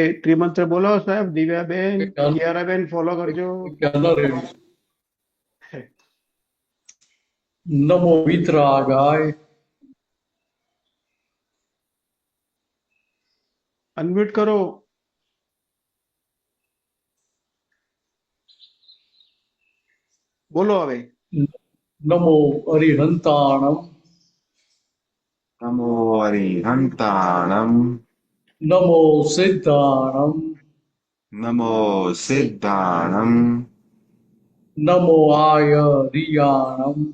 ત્રિમંત્ર બોલો સાહેબ. દિવ્યાબેન, કિયારાબેન ફોલો કરજો. નમો વિતરાગાય. અનમ્યુટ કરો. બોલો હવે. નમો અરિહંતાણમ. નમો હરિહંતાણમ. નમો સિદ્ધાણમ. નમો સિદ્ધાણમ. નમો આયરિયાણમ.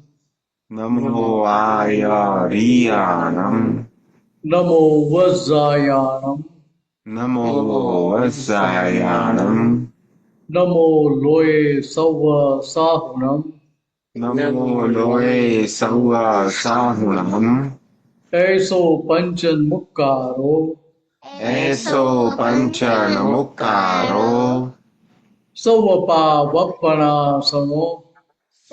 નમો આયરિયાણમ. નમો વજ્જાયાણમ. નમો વત્સાયાણમ. નમો લોય સવ સાહુણમ. નમો લોય સૌ સાહુણમ. એસો પંચન મુક્કારો. એસો પંચન મુક્કારો. સૌપા વપણાસનો.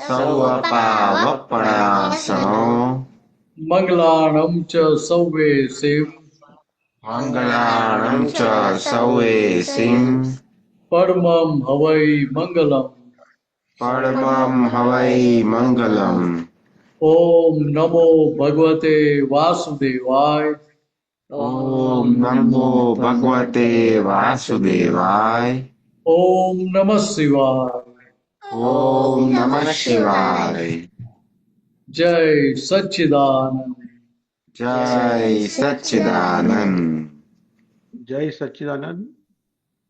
સૌપા વપણાસનો. મંગલાણમ ચ સૌવે સેમ. મંગલાણં ચ સૌએ સિં. પરમમ હવૈ મંગલમ. પરમં હવૈ મંગલમ. ઓમ નમો ભગવતે વાસુદેવાય. ઓમ નમો ભગવતે વાસુદેવાય. ઓમ નમઃ શિવાય. ઓમ નમઃ શિવાય. જય સચ્ચિદાનંદ. જય સચ્ચિદાનંદ. જય સચ્ચિદાનંદ.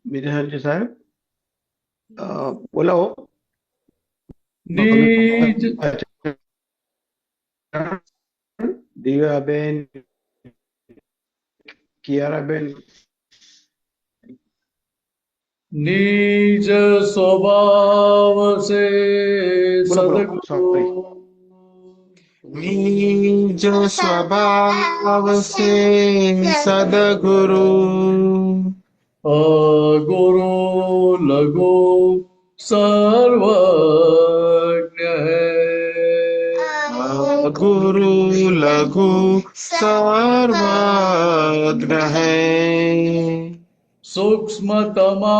મિતેશજી સાહેબ બોલો. નિજ દિવ્યાબેન, કિયારાબેન. નિજ સ્વભાવ સે બોલો, સદગુરુ. નિજ સ્વભાવ સે સદગુરુ. અગુરુ લઘુ સર્વજ્ઞ હૈ. ગુરુ લઘુ સર્વજ્ઞ હૈ. सूक्ष्मतमा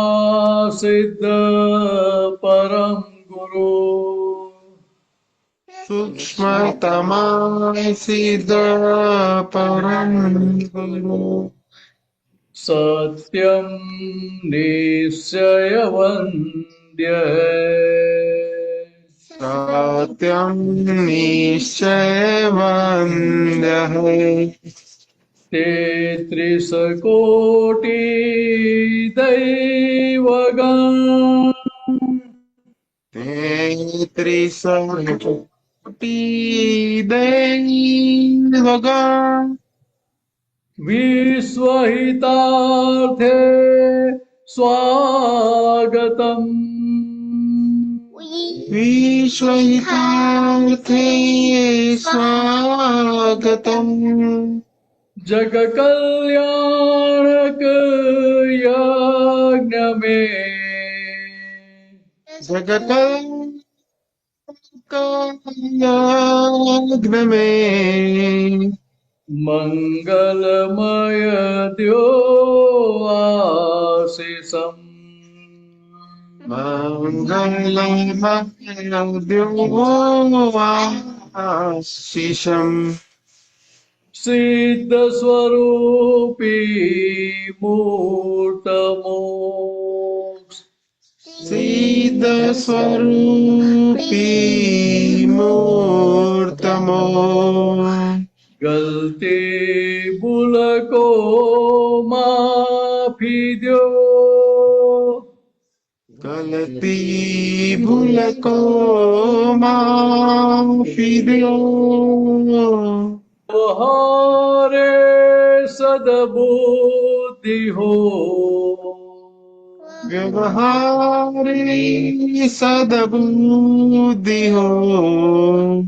सिद्ध परम गुरु. सूक्ष्मतमा सिद्ध परम गुरु. सत्यम निश्चय वन्द्य सत्यं निश्चय वन्द्य है. तेत्रिस कोटि दैवगण. तेत्रिस कोटि दैवगण. विश्वहितार्थे स्वागतम्. विश्वहितार्थे स्वागतम्. जग कल्याणक यज्ञ में जगत यज्ञ में मंगलमय द्यो आशीषम्. मंगलमय द्यो आशीषम्. सिद्ध स्वरूपी मूर्त मोक्ष. सिद्ध स्वरूपी मूर्तमो. गलती भूल को माफी दो. गलती भूल को माफी दो. व्यवहारे सद्बुद्धि हो. व्यवहारे सद्बुद्धि हो.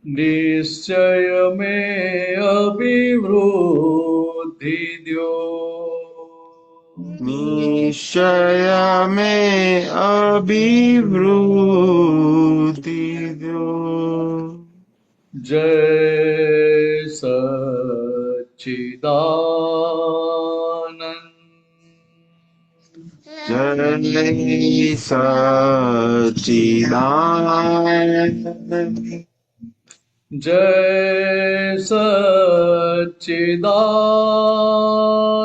निश्चय में अभिवृद्धि दो. निश्चय में अभिवृद्धि दो. जय सच्चिदानंद. જય સચ્ચિદાનંદ જય સચ્ચિદાનંદ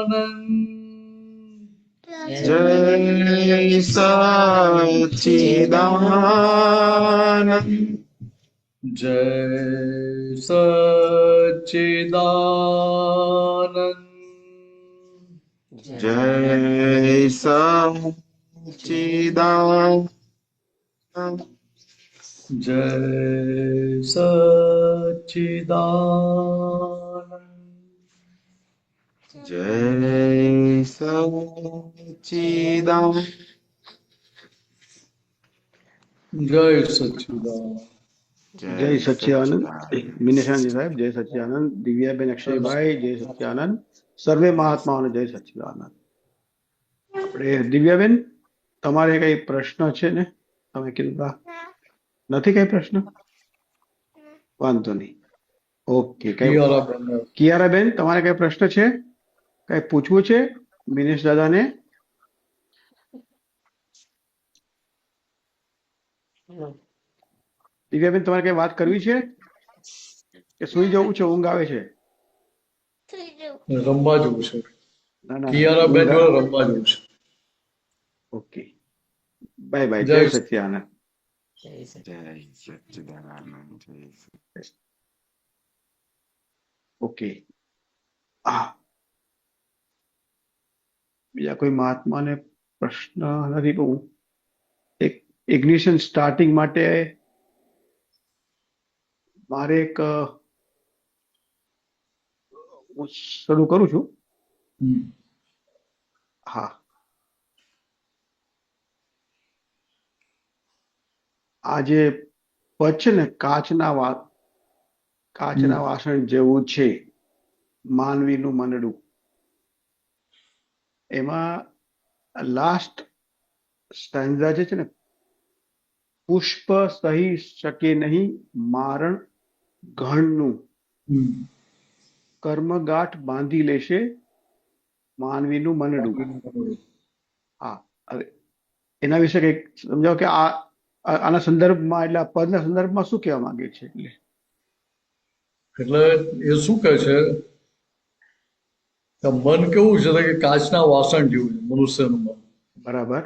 જય સચ્ચિદાનંદ જય સચ્ચિદાનંદ જય સચ્ચિદાનંદ જય સચ્ચિદાનંદ જય સચ્ચિદાનંદ જય સચ્ચિદાનંદ જય સચ્ચિદાનંદ મિનેશાનજી સાહેબ, જય સચ્ચિદાનંદ. દિવ્યાબેન અક્ષયભાઈ, જય સચ્ચિદાનંદ. સર્વે મહાત્માઓને જય સચ્ચિદાનંદ. આપણે દિવ્યાબેન, તમારે કઈ પ્રશ્ન છે ને? તમે કીધું નથી કઈ પ્રશ્ન? વાંધો નહીં. ઓકે. કઈ કિયારાબેન, તમારે કઈ પ્રશ્ન છે? કઈ પૂછવું છે મિનેશ દાદાને? દિવ્યાબેન, તમારે કઈ વાત કરવી છે કે સુઈ જવું છે? ઊંઘ આવે છે? રમવા જવું છે. ના ના, કિયારા બેન જોડે રમવા જવું છે. Okay, bye bye. જય સચ્ચિદાનંદ. જય સચ્ચિદાનંદ. ઓકે. બીજા કોઈ મહાત્માને પ્રશ્ન નથી? બહુ એક ઇગ્નિશન સ્ટાર્ટિંગ માટે મારે એક હું શરૂ કરું છું. હા, આ જે પદ છે ને, કાચના વાસણ જેવું છે માનવીનું મનડું, એમાં લાસ્ટ સ્ટેન્ઝા જે છે ને, પુષ્પ સહી શકે નહીં મારણ ઘણનું, કર્મગાંઠ બાંધી લેશે માનવીનું મનડું. હા, હવે એના વિશે કંઈક સમજાવો કે આના સંદર્ભમાં, એટલે આ પદના સંદર્ભમાં શું કહેવા માંગે છે? એટલે એ શું કહે છે કે મન કેવું છે કે કાચના વાસણ જેવું છે મનુષ્યનું મન. બરાબર.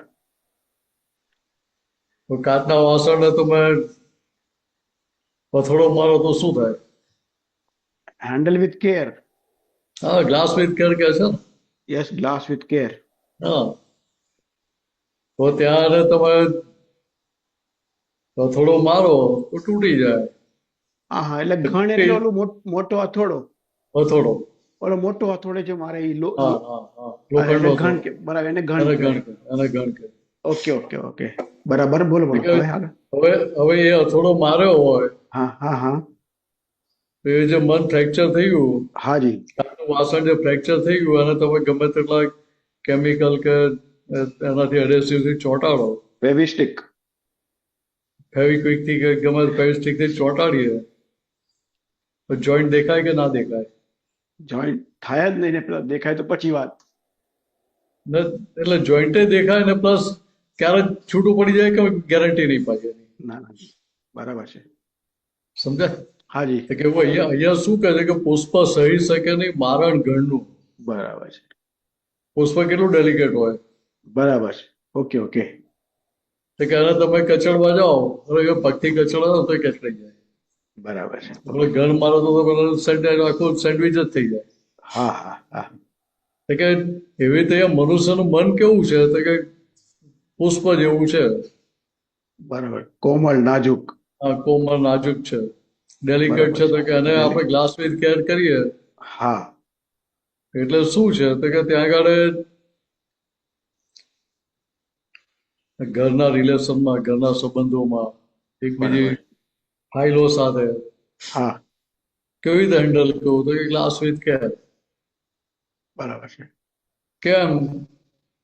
તો કાચના વાસણને તમે પથડો મારો તો શું થાય? Handle with care. હા, ગ્લાસ વિથ કેર કહે છે ને. Yes, glass with care. હા, તો ત્યારે તમે પથડો મારો તો તૂટી જાય. હા હા, એટલે ઘણ એટલે ઓલું મોટો હથોડો. હથોડો. ઓલો મોટો હથોડો છે મારે ઈ હા હા હા, લોખંડનો ઘણ કે બરાબર, એને ઘણ કહેવાય. અને ગણ કે. ઓકે ઓકે ઓકે, બરાબર. બોલો બોલો. હવે આગળ. હવે એ હથોડો માર્યો હોય હા હા હા, તો એ જે મન ફ્રેક્ચર થઈ ગયું, હાજી, વાસણ જે ફ્રેક્ચર થઈ ગયું, અને તમે ગમે તેટલા કેમિકલ કે એનાથી એડહેસિવથી ચોંટાડો, ફેવિસ્ટિક, ફેવિક્વિક થી કે ગમે ફેવિસ્ટિક થી ચોંટાડીએ તો જોઈન્ટ દેખાય કે ના દેખાય? જોઈન્ટ થાય જ નહીં ને, પેલા દેખાય તો પછી વાત. ને એટલે જોઈન્ટે દેખાય ને પ્લસ ક્યારે છૂટું પડી જાય કે ગેરંટી નહીં પાછી. ના ના, બરાબર છે. સમજાય? હાજી, કે અહીંયા શું કહે છે કે પુષ્પ સહી શકે નહીં મારણ ગણનું. બરાબર છે. પુષ્પ કેટલું ડેલિકેટ હોય. બરાબર છે. ઓકે ઓકે, તો કે એને તમે કચડવા જાઓ, હવે એ પગથી કચડવા જાઓ તો એ કચડાઈ જાય. બરાબર છે. આપણે ગણ મારો તો આખું સેન્ડવિચ જ થઈ જાય. હા હા હા, તો કે એવી રીતે મનુષ્યનું મન કેવું છે તો કે પુષ્પ જેવું છે. બરાબર. કોમળ, નાજુક. આ કોમળ નાજુક છે, ડેલિકેટ છે. તો કે એને આપણે ગ્લાસ વિથ કેર કરીએ. હા, એટલે શું છે તો કે ત્યાં આગળ ઘરના રિલેશનમાં, ઘરના સંબંધોમાં, એકબીજી ફાઇલો સાથે હા, કેવી રીતે હેન્ડલ કરવું તો કે ગ્લાસ વિથ કેર. બરાબર છે. કેમ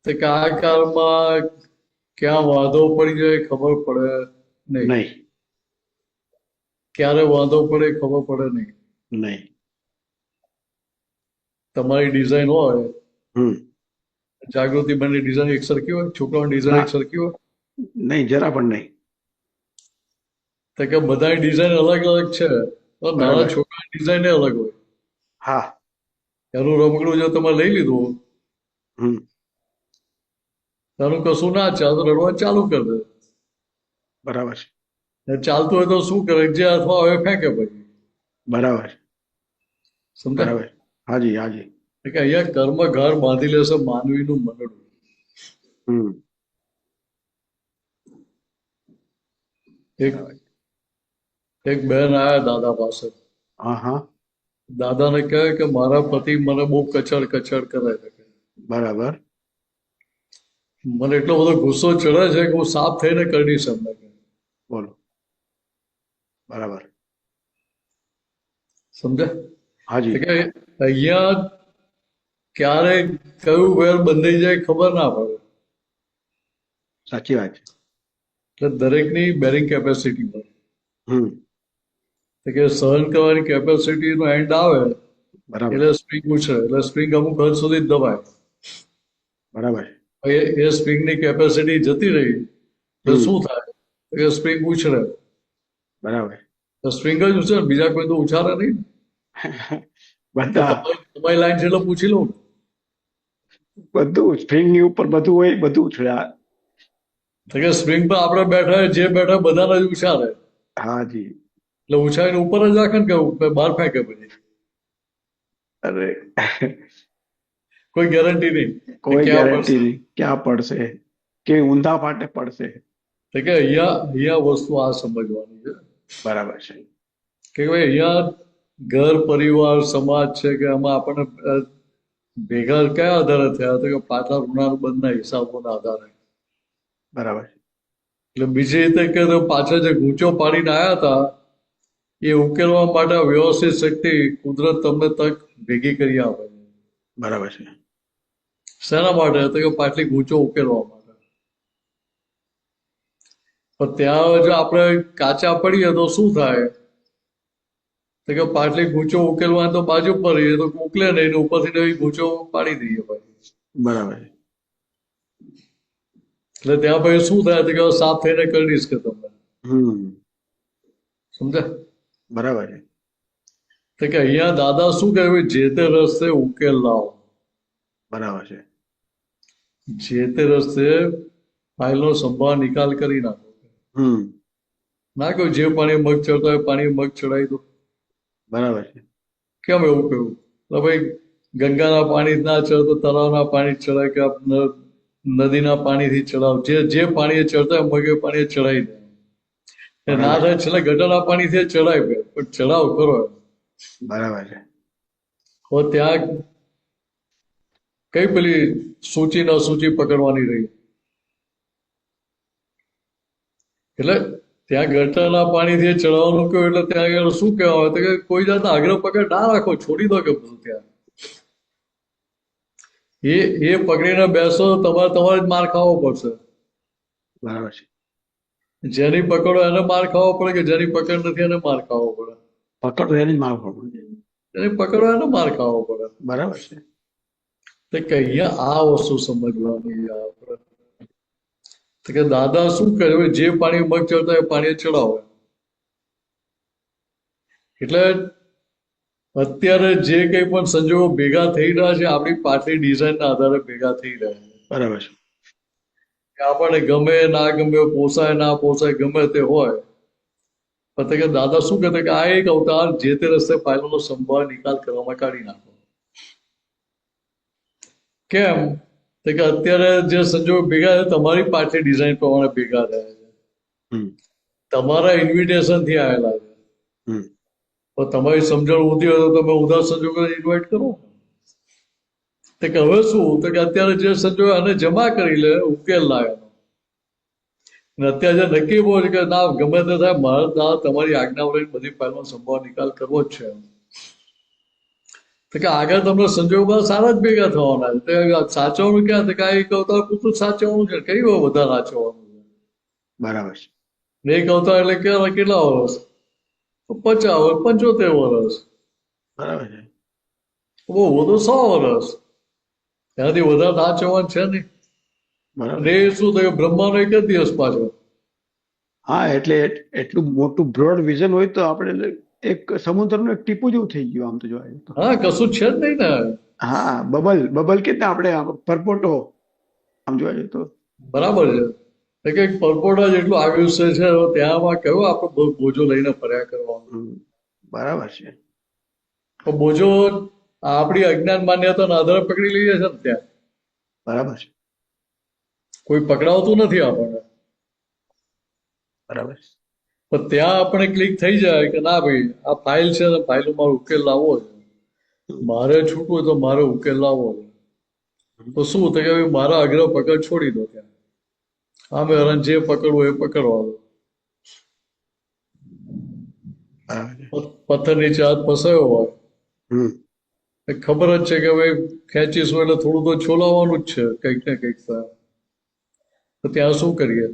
તો કે આ કાળમાં ક્યાં વાંધો પડી જાય ખબર પડે નહીં. નહીં ક્યારે વાંધો પડે ખબર પડે નહીં. નહીં. તમારી ડિઝાઇન હોય, જાગૃતિ બંને ડિઝાઇન એક સરખી હોય, છોકરાઓની ડિઝાઇન એક સરખી હોય? નહીં, જરા પણ નહીં. તો કે બધાની ડિઝાઇન અલગ અલગ છે, તો નાના બરાબર. છોકરાની ડિઝાઇન અલગ હોય. હા. એનું રમકડું જો તમે લઈ લીધું, હમ. એનું કશું ના ચાલે તો રડવાનું ચાલુ કરી દે. બરાબર છે. ને ચાલતું હોય તો શું કરે, જે હાથમાં આવે ફેંકે પછી. બરાબર છે. સમજાય? બરાબર. હાજી, હાજી. કે અહીંયા કર્મ ઘર બાંધી લેશે માનવીનું મનડું. હમ. એક એક બહેન આયા દાદા પાસે. હા, હા. દાદાને કહે કે મારા પતિ મને બહુ કચડ કચડ કરે છે. બરાબર. મને એટલો બધો ગુસ્સો ચડે છે કે હું સાફ થઈને કરીશ એમને. બોલો. બરાબર. સમજે? હાજી. કે અહીંયા ક્યારે કયું વેર બંધાઈ જાય ખબર ના પડે. સાચી વાત છે. એટલે દરેકની બેરિંગ કેપેસિટી હોય. હમ. કે સહન કરવાની કેપેસિટી નો એન્ડ આવે બરાબર. એટલે સ્પ્રિંગ ઉછળે, એટલે સ્પ્રિંગ અમુક હદ સુધી જ દબાય. બરાબર. એ સ્પ્રિંગની કેપેસિટી જતી રહી તો શું થાય કે સ્પ્રિંગ ઉછળે. બરાબર. સ્પ્રિંગ જ ઉછળે, બીજા કોઈ તો ઉછાળે નહીં. બધા તમારી લાઈન છે એટલે પૂછી લઉં. બધું સ્પ્રિંગની ઉપર બધું હોય, બધું છે. તો કે સ્પ્રિંગ પર આપણે બેઠા હોય, જે બેઠા બધાને જ ઉછાળે. હાજી. એટલે ઉછાળીને ઉપર જ રાખે ને કે બહાર ફેંકે પછી. અરે કોઈ ગેરંટી નહીં. કોઈ ગેરંટી નહીં ક્યાં પડશે, કે ઊંધા ફાટે પડશે. તો કે અહીંયા વસ્તુ આ સમજવાની છે. બરાબર છે. કે ભાઈ અહીંયા ઘર પરિવાર સમાજ છે કે આમાં આપણને ભેગા કયા આધારે થયા, તો કે પાછા ઋણાનુબંધના હિસાબોના આધારે. બરાબર. એટલે બીજી રીતે કે તો પાછા જે ગૂંચો પાડીને આવ્યા હતા એ ઉકેલવા માટે વ્યવસ્થિત શક્તિ કુદરત તમને તક ભેગી કરી આપે છે. બરાબર છે. શેના માટે? તો કે પાટલી ગૂંચો ઉકેલવા માટે. પણ ત્યાં જો આપણે કાચા પડીએ તો શું થાય? તો કે પાટલી ગૂંચો ઉકેલવા તો બાજુ પર રહીએ તો ઉકલે નહીં, ને ઉપરથી નવી ગૂંચો પાડી દઈએ પછી. બરાબર. એટલે ત્યાં પછી શું થાય તો કે સાફ થઈને કરી દઈશ કે તમને. હમ. સમજ્યા? બરાબર છે. તો કે અહીંયા દાદા શું કહે, જે તે રસ્તે ઉકેલ લાવો. બરાબર છે. જે તે રસ્તે ફાઇલનો સંભાળ નિકાલ કરી નાખો. હમ. ના કહ્યું જે પાણી મગ ચડતા હોય પાણી મગ ચડાવી દો. બરાબર છે. કેમ એવું કહ્યું? તો ભાઈ ગંગાના પાણી ના ચડતો તળાવના પાણી ચડાય કે નદીના પાણીથી ચડાવ, જે પાણી ચડતા હોય મગ એ પાણી ચડાવી દે. ના થાય છેલ્લે ગટરના પાણીથી ચડાય પણ ચડાવ કરો. બરાબર છે. તો ત્યાં કઈ પેલી સૂચિ ન સૂચિ પકડવાની રહી. એટલે ત્યાં ગટરના પાણીથી ચડાવવાનું કહ્યું એટલે ત્યાં આગળ શું કહેવાય તો કે કોઈ જાતના આગ્રહ પકડ ના રાખો, છોડી દો કે બધું. ત્યાં એ પકડીને બેસો તમારે જ માર ખાવો પડશે. બરાબર છે. જેની પકડો એને માર ખાવો પડે કે જેની પકડ નથી એને માર ખાવો પડે? પકડ તો એની જ માર પડે. જેની પકડો એને માર ખાવો પડે. બરાબર છે. તો કે અહીંયા આ વસ્તુ સમજવાની આપણે. તો કે દાદા શું કરે, જે પાણી મગ ચડતા હોય પાણી ચડાવે. એટલે અત્યારે જે કંઈ પણ સંજોગો ભેગા થઈ રહ્યા છે આપણી પાટલી ડિઝાઇનના આધારે ભેગા થઈ રહ્યા છે. બરાબર છે. કે આપણને ગમે ના ગમે, પોસાય ના પોસાય, ગમે તે હોય. પણ કે દાદા શું કહેતા કે આ એક અવતાર જે તે રસ્તે ફાઇલોનો સંભાળ નિકાલ કરવામાં કાઢી નાખો. કેમ? તો કે અત્યારે જે સંજોગો ભેગા છે તમારી પાટલી ડિઝાઇન પ્રમાણે ભેગા થયા છે, તમારા ઇન્વિટેશન થી આવેલા છે. પણ તમારી સમજણ ઊંધી હોય તો તમે ઊંધા સંજોગો ઇન્વાઇટ કરો. તો કે હવે શું? તો કે અત્યારે જે સંજોગો આને જમા કરી લે, ઉકેલ લાવ્યો. અને અત્યારે જે નક્કી બહુ છે કે ના ગમે તે થાય મારે તમારી આજ્ઞા વડે બધી ફાઇલનો સંભાળ નિકાલ કરવો જ છે. તો કે આગળ તમને સંજોગો સારા જ ભેગા થવાના છે. સાચવવાનું ક્યાં? તો કે એક અવતાર પૂરતું સાચવવાનું છે, કઈ વાર વધારે સાચવવાનું છે. બરાબર છે. એક અવતાર એટલે કેટલા વર્ષ? 50 વર્ષ, 75 વર્ષ. બરાબર છે. બહુ વધુ 100 વર્ષ. એનાથી વધારે નાચવાનું છે નહીં. બરાબર. અને એ શું થયું, બ્રહ્માનો એક જ દિવસ પાછો. હા, એટલે એટલું મોટું બ્રોડ વિઝન હોય તો આપણે એક સમુદ્રનું એક ટીપું જેવું થઈ ગયું આમ તો જોવા જઈએ તો. હા, કશું છે જ નહીં ને. હા, બબલ કે આપણે પરપોટો આમ જોવા જઈએ તો. બરાબર છે. એટલે કે પરપોટા જેટલું આયુષ્ય છે, ત્યાંમાં કયો આપણે બોજો લઈને ફર્યા કરવાનું. બરાબર છે. તો બોજો આપણી અજ્ઞાન માન્યતાના આધારે પકડી લઈએ છે ને ત્યાં. બરાબર છે. કોઈ પકડાવતું નથી આપણને. બરાબર. પણ ત્યાં આપણે ક્લિક થઈ જાય કે ના ભાઈ, આ ફાઇલ છે ને, ફાઇલનો મારો ઉકેલ લાવવો છે. મારે છૂટવું તો મારો ઉકેલ લાવવો છે. તો શું થાય કે મારા આગ્રહ પકડ છોડી દો ત્યાં. આમે હરણ જે પકડવું એ પકડવા દો. પથ્થર નીચે હાથ ફસાયો હોય, ખબર જ છે કે ભાઈ ખેંચીશું એટલે થોડું તો છોલાવવાનું જ છે કંઈક ને કંઈક. તો ત્યાં શું કરીએ?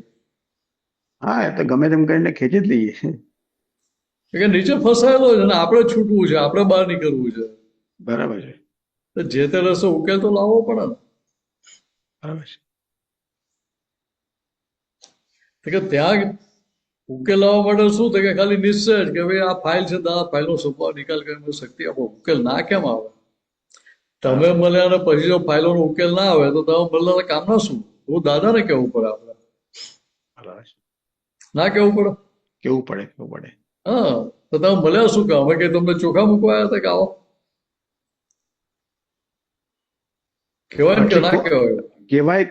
હા, એ તો ગમે તેમ કરીને ખેંચી જ લઈએ. કે નીચે ફસાયેલો છે ને આપણે છૂટવું છે, આપણે બહાર નીકળવું છે. બરાબર છે. તો જે તે રસ્તે ઉકેલ તો લાવવો પડે ને. બરાબર છે. કે ત્યાં ઉકેલ લાવવા માટે શું થાય કે ખાલી નિશ્ચય જ કે ભાઈ આ ફાઇલ છે, આ ફાઇલનો સ્વભાવ નિકાલ કરીને શક્તિ આપો. ઉકેલ ના કેમ આવે? તમે મળ્યા અને પછી જો ફાઇલોનો ઉકેલ ના આવે તો તમે મળેલા કામના શું? હું દાદાને કેવું પડે આપણે. ના કેવું પડે? કેવું પડે. હા, તો તમે મળ્યા શું કામ? કે તમને ચોખા મૂકવા આવ્યા હતા કે આવો? કહેવાય કે ના કહેવાય? કહેવાય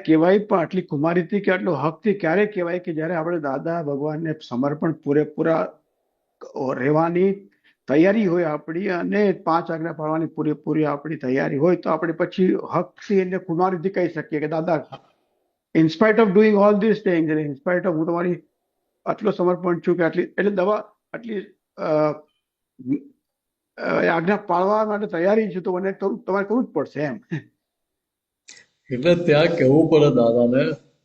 પણ આટલી કુમારીથી કે આટલો હકથી ક્યારે કહેવાય કે જયારે આપણે દાદા ભગવાનને સમર્પણ પૂરેપૂરા રહેવાની તૈયારી હોય આપણી, અને 5 આજ્ઞા પાળવાની પૂરેપૂરી આપણી તૈયારી હોય, તો આપણે પછી હકથી એને કુમારીથી કહી શકીએ કે દાદા, in spite of doing all this things, in spite of હું તમારી આટલો સમર્પણ છું કે આટલી આજ્ઞા પાળવા માટે તૈયારી છે, તો મને તમારે કરવું જ પડશે એમ. એટલે ત્યાં કહેવું પડે દાદાને.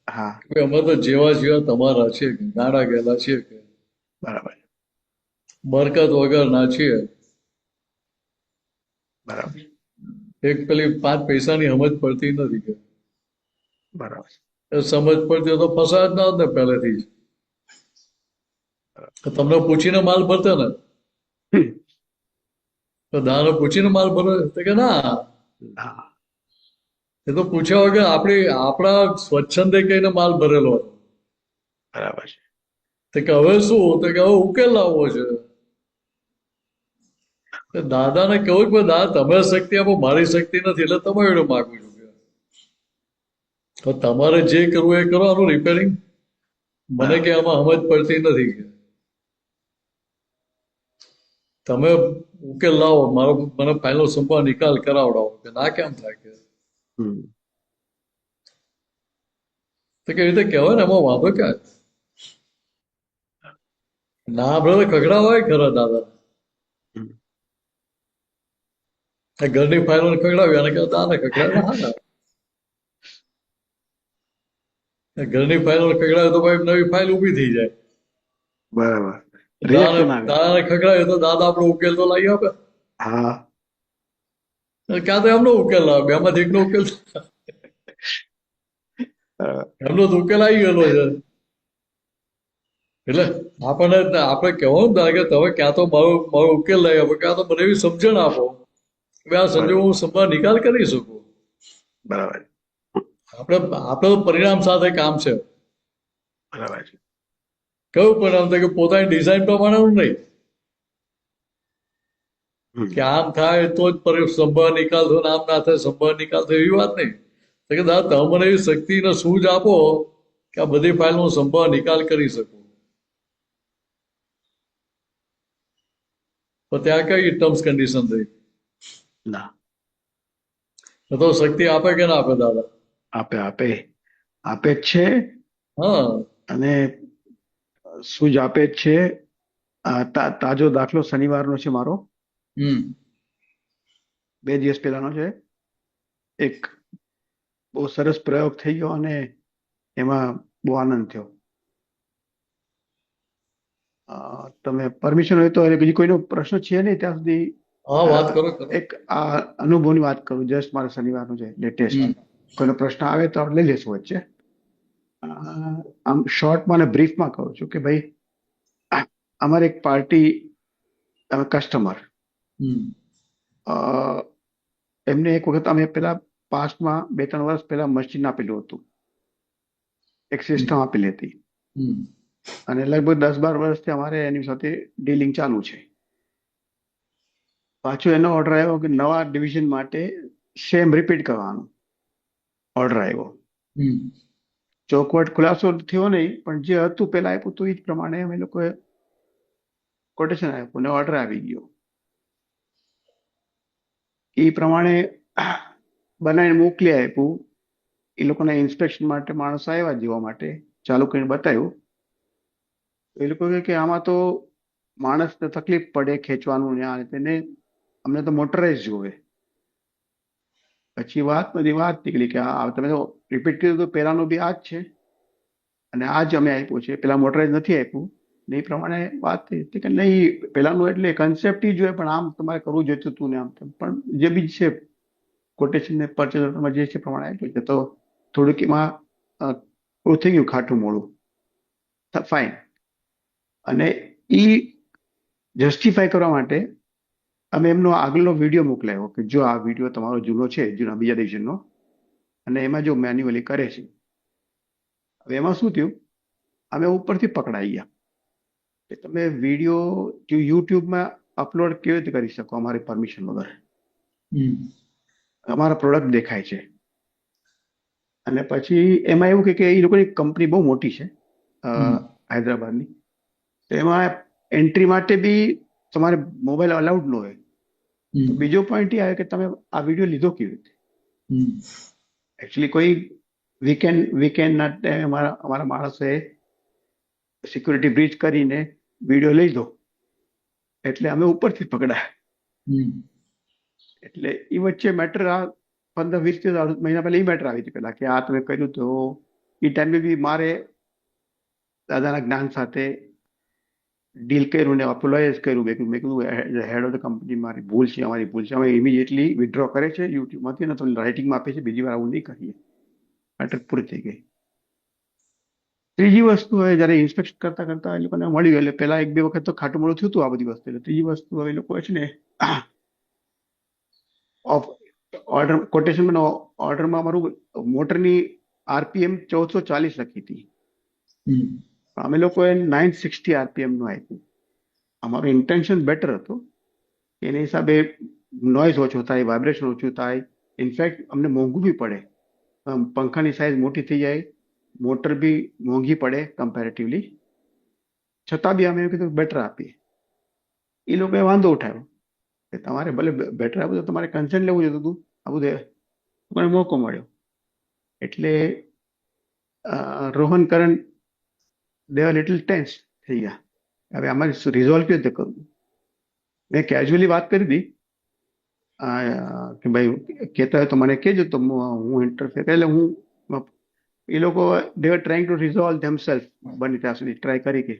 હા, કે અમે તો જેવા તમારા છીએ, ગાડા ગયેલા છીએ કે બરાબર. બરકત વગર ના છીએ. બરાબર. એક પેલી 5 પૈસાની સમજ પડતી નથી કે. બરાબર. સમજ પડતી તો ફસાય જ ના હોત ને પહેલેથી જ. તમને પૂછીને માલ ભરતા ને, તો દાદાને પૂછીને માલ ભરે તો કે ના, એ તો પૂછ્યા વગર આપણા સ્વચ્છંદે કહીને માલ ભરેલો હતો. બરાબર છે. તો કે હવે શું? તો કે હવે ઉકેલ લાવવો છે. દાદાને કહ્યું કે દાદા તમે શક્તિ આપો, મારી શક્તિ નથી, એટલે તમારી જોડે માગું છું. તો તમારે જે કરવું એ કરો, આનું રિપેરિંગ મને કે આમાં સમજ પડતી નથી કે તમે ઉકેલ લાવો, મને ફાઇલનો સંભાવ નિકાલ કરાવડાવો. કે ના કેમ થાય કે તો કે રીતે કહેવાય ને, એમાં વાંધો ક્યાં? ના આપણે ખગડાવાય ખરા દાદા. ઘરની ફાઇલો ખગડાવી અને દાદા ખગડાવે. હા, ઘરની ફાઇલો ખગડાવે તો ભાઈ નવી ફાઇલ ઉભી થઈ જાય. બરાબર. દાદાને ખગડાવે તો દાદા આપણો ઉકેલ તો લાવી આપે. હા, ક્યાં તો એમનો ઉકેલ લાવે, બેમાંથી એકનો ઉકેલ. એમનો તો ઉકેલ આવી ગયેલો છે. એટલે આપણે કહેવાનું કે તમે ક્યાં તો મારો ઉકેલ લઈ આપો, ક્યાં તો મને એવી સમજણ આપો કે આ સંજોગો હું સંભાળ નિકાલ કરી શકું. બરાબર. આપણે પરિણામ સાથે કામ છે. બરાબર છે. કયું પરિણામ થાય કે પોતાની ડિઝાઇન પ્રમાણેનું નહીં કે આમ થાય તો જ સંભાળ નિકાલ થયો, આમ ના થાય સંભાળ નિકાલ થયો, એવી વાત નહીં. કે દાદા તમે મને એવી શક્તિ ને સૂઝ આપો કે આ બધી ફાઇલનો સંભાળ નિકાલ કરી શકું. તો ત્યાં કઈ ટર્મ્સ કન્ડિશન થઈ? ના, તો શક્તિ આપે કે ના આપે દાદા? આપે જ છે. હા, અને સૂઝ આપે જ છે. તાજો દાખલો શનિવારનો છે મારો. 2 દિવસ પહેલાનો છે. એક બહુ સરસ પ્રયોગ થઈ ગયો અને એમાં બહુ આનંદ થયો. તમે પરમિશન હોય તો બીજી કોઈનો પ્રશ્ન છે નહીં ત્યાં સુધી હા, વાત કરો કરો. એક આ અનુભવની વાત કરું, જસ્ટ મારા શનિવારનું છે લેટેસ્ટ. કોઈનો પ્રશ્ન આવે તો આપણે લઈ લેશું વચ્ચે. આમ શોર્ટમાં અને બ્રીફમાં કહું છું કે ભાઈ અમારે એક પાર્ટી કસ્ટમર એમને એક વખત અમે પેલા પાસ્ટમાં 2-3 વર્ષ પહેલા મશીન આપેલું હતું, એક સિસ્ટમ આપેલી હતી, અને લગભગ 10-12 વર્ષથી અમારે એની સાથે ડીલિંગ ચાલુ છે. પાછો એનો ઓર્ડર આવ્યો કે નવા ડિવિઝન માટે સેમ રિપીટ કરવાનો ઓર્ડર આવ્યો. ચોખવટ ખુલાસો થયો નહીં, પણ જે હતું પેલા આપ્યું હતું એ જ પ્રમાણે અમે લોકોએ કોટેશન આપ્યું ને ઓર્ડર આવી ગયો. એ પ્રમાણે બનાવીને મોકલી આપ્યું. એ લોકોના ઇન્સ્પેક્શન માટે માણસો આવ્યા જોવા માટે, ચાલુ કરીને બતાવ્યું. એ લોકો કહે કે આમાં તો માણસને તકલીફ પડે ખેંચવાનું ને આ તેને, અમને તો મોટરાઇઝ જોવે. પછી બધી વાત નીકળી કે આ તમે તો રિપીટ કર્યું તો પેલાનું બી આ જ છે અને આ જ અમે આપ્યું છે, પેલા મોટરાઇઝ નથી આપ્યું. ને એ પ્રમાણે વાત થઈ કે નહીં, પેલાનું એટલે કન્સેપ્ટ જ જોઈએ, પણ આમ તમારે કરવું જોઈતું હતું ને આમ તેમ. પણ જે બી છે કોટેશન ને પરચેઝ ઓર્ડરમાં જે છે પ્રમાણે આપ્યું છે, તો થોડુંક એમાં ઓછું થઈ ગયું, ખાટું મોડું, ફાઇન. અને એ જસ્ટિફાય કરવા માટે અમે એમનો આગળનો વિડીયો મોકલાવ્યો કે જો આ વિડીયો તમારો જૂનો છે, જૂના બીજા ડિવિઝનનો, અને એમાં જો મેન્યુઅલી કરે છે. હવે એમાં શું થયું, અમે ઉપરથી પકડાઈ ગયા કે તમે વિડીયો યુટ્યુબમાં અપલોડ કેવી રીતે કરી શકો અમારી પરમિશન વગર, અમારા પ્રોડક્ટ દેખાય છે. અને પછી એમાં એવું કે એ લોકોની કંપની બહુ મોટી છે હૈદરાબાદની, એમાં એન્ટ્રી માટે બી તમારે મોબાઈલ અલાઉડ ન હોય. બીજો પોઈન્ટ એ આવે કે તમે આ વિડીયો લીધો કેવી રીતે. એકચ્યુઅલી કોઈ વીકેન્ડના ટાઈમે અમારા માણસોએ સિક્યુરિટી બ્રીચ કરીને વિડીયો લઈ દો, એટલે અમે ઉપરથી પકડાયા. એટલે એ વચ્ચે મેટર આ 15-20 મહિના પહેલા એ મેટર આવી હતી પેલા કે આ તમે કર્યું. તો એ ટાઈમે બી મારે દાદાના જ્ઞાન સાથે ડીલ કર્યું ને અપોલોઇઝ કર્યું. મેં કીધું હેડ ઓફ ધ કંપની મારી ભૂલ છે, અમારી ભૂલ છે. અમે ઇમિડિયેટલી વિથડ્રો કરે છે યુટ્યુબમાંથી, ને તો રાઇટિંગમાં આપે છે, બીજી વાર આવું નહીં કરીએ. મેટર પૂરી થઈ ગઈ. ત્રીજી વસ્તુ હવે જયારે ઇન્સ્પેક્શન કરતા કરતા એ લોકોને મળી ગયું, એટલે પેલા 1-2 વખત તો ખાટું મોડું થયું હતું આ બધી વસ્તુ. એટલે ત્રીજી વસ્તુ હવે એ લોકો છે ને ઓર્ડર કોટેશન ઓર્ડરમાં અમારું મોટરની આરપીએમ 1440 લખી હતી, અમે લોકોએ 960 આરપીએમ નું આપ્યું. અમારું ઇન્ટેન્શન બેટર હતું, એને હિસાબે નોઇઝ ઓછો થાય, વાઇબ્રેશન ઓછું થાય. ઇનફેક્ટ અમને મોંઘું બી પડે, પંખાની સાઇઝ મોટી થઈ જાય, મોટર બી મોંઘી પડે કમ્પેરેટિવલી. છતાં બી અમે એવું કીધું બેટર આપીએ. એ લોકોએ વાંધો ઉઠાવ્યો કે તમારે ભલે બેટર આપ્યું તો તમારે કન્સેન્ટ લેવું જોતું હતું, આ બધું મને મોકો મળ્યો. એટલે રોહન કરણ દે આર લિટલ ટેન્સ થઈ ગયા. હવે અમારે રિઝોલ્વ કેવી રીતે કરવું. મેં કેઝ્યુઅલી વાત કરી હતી કે ભાઈ કહેતા હોય તો મને કહેજો, તો હું ઇન્ટરફેર. એટલે હું એ લોકો they are trying to resolve themselves, બની ત્યાં સુધી ટ્રાય કરી કે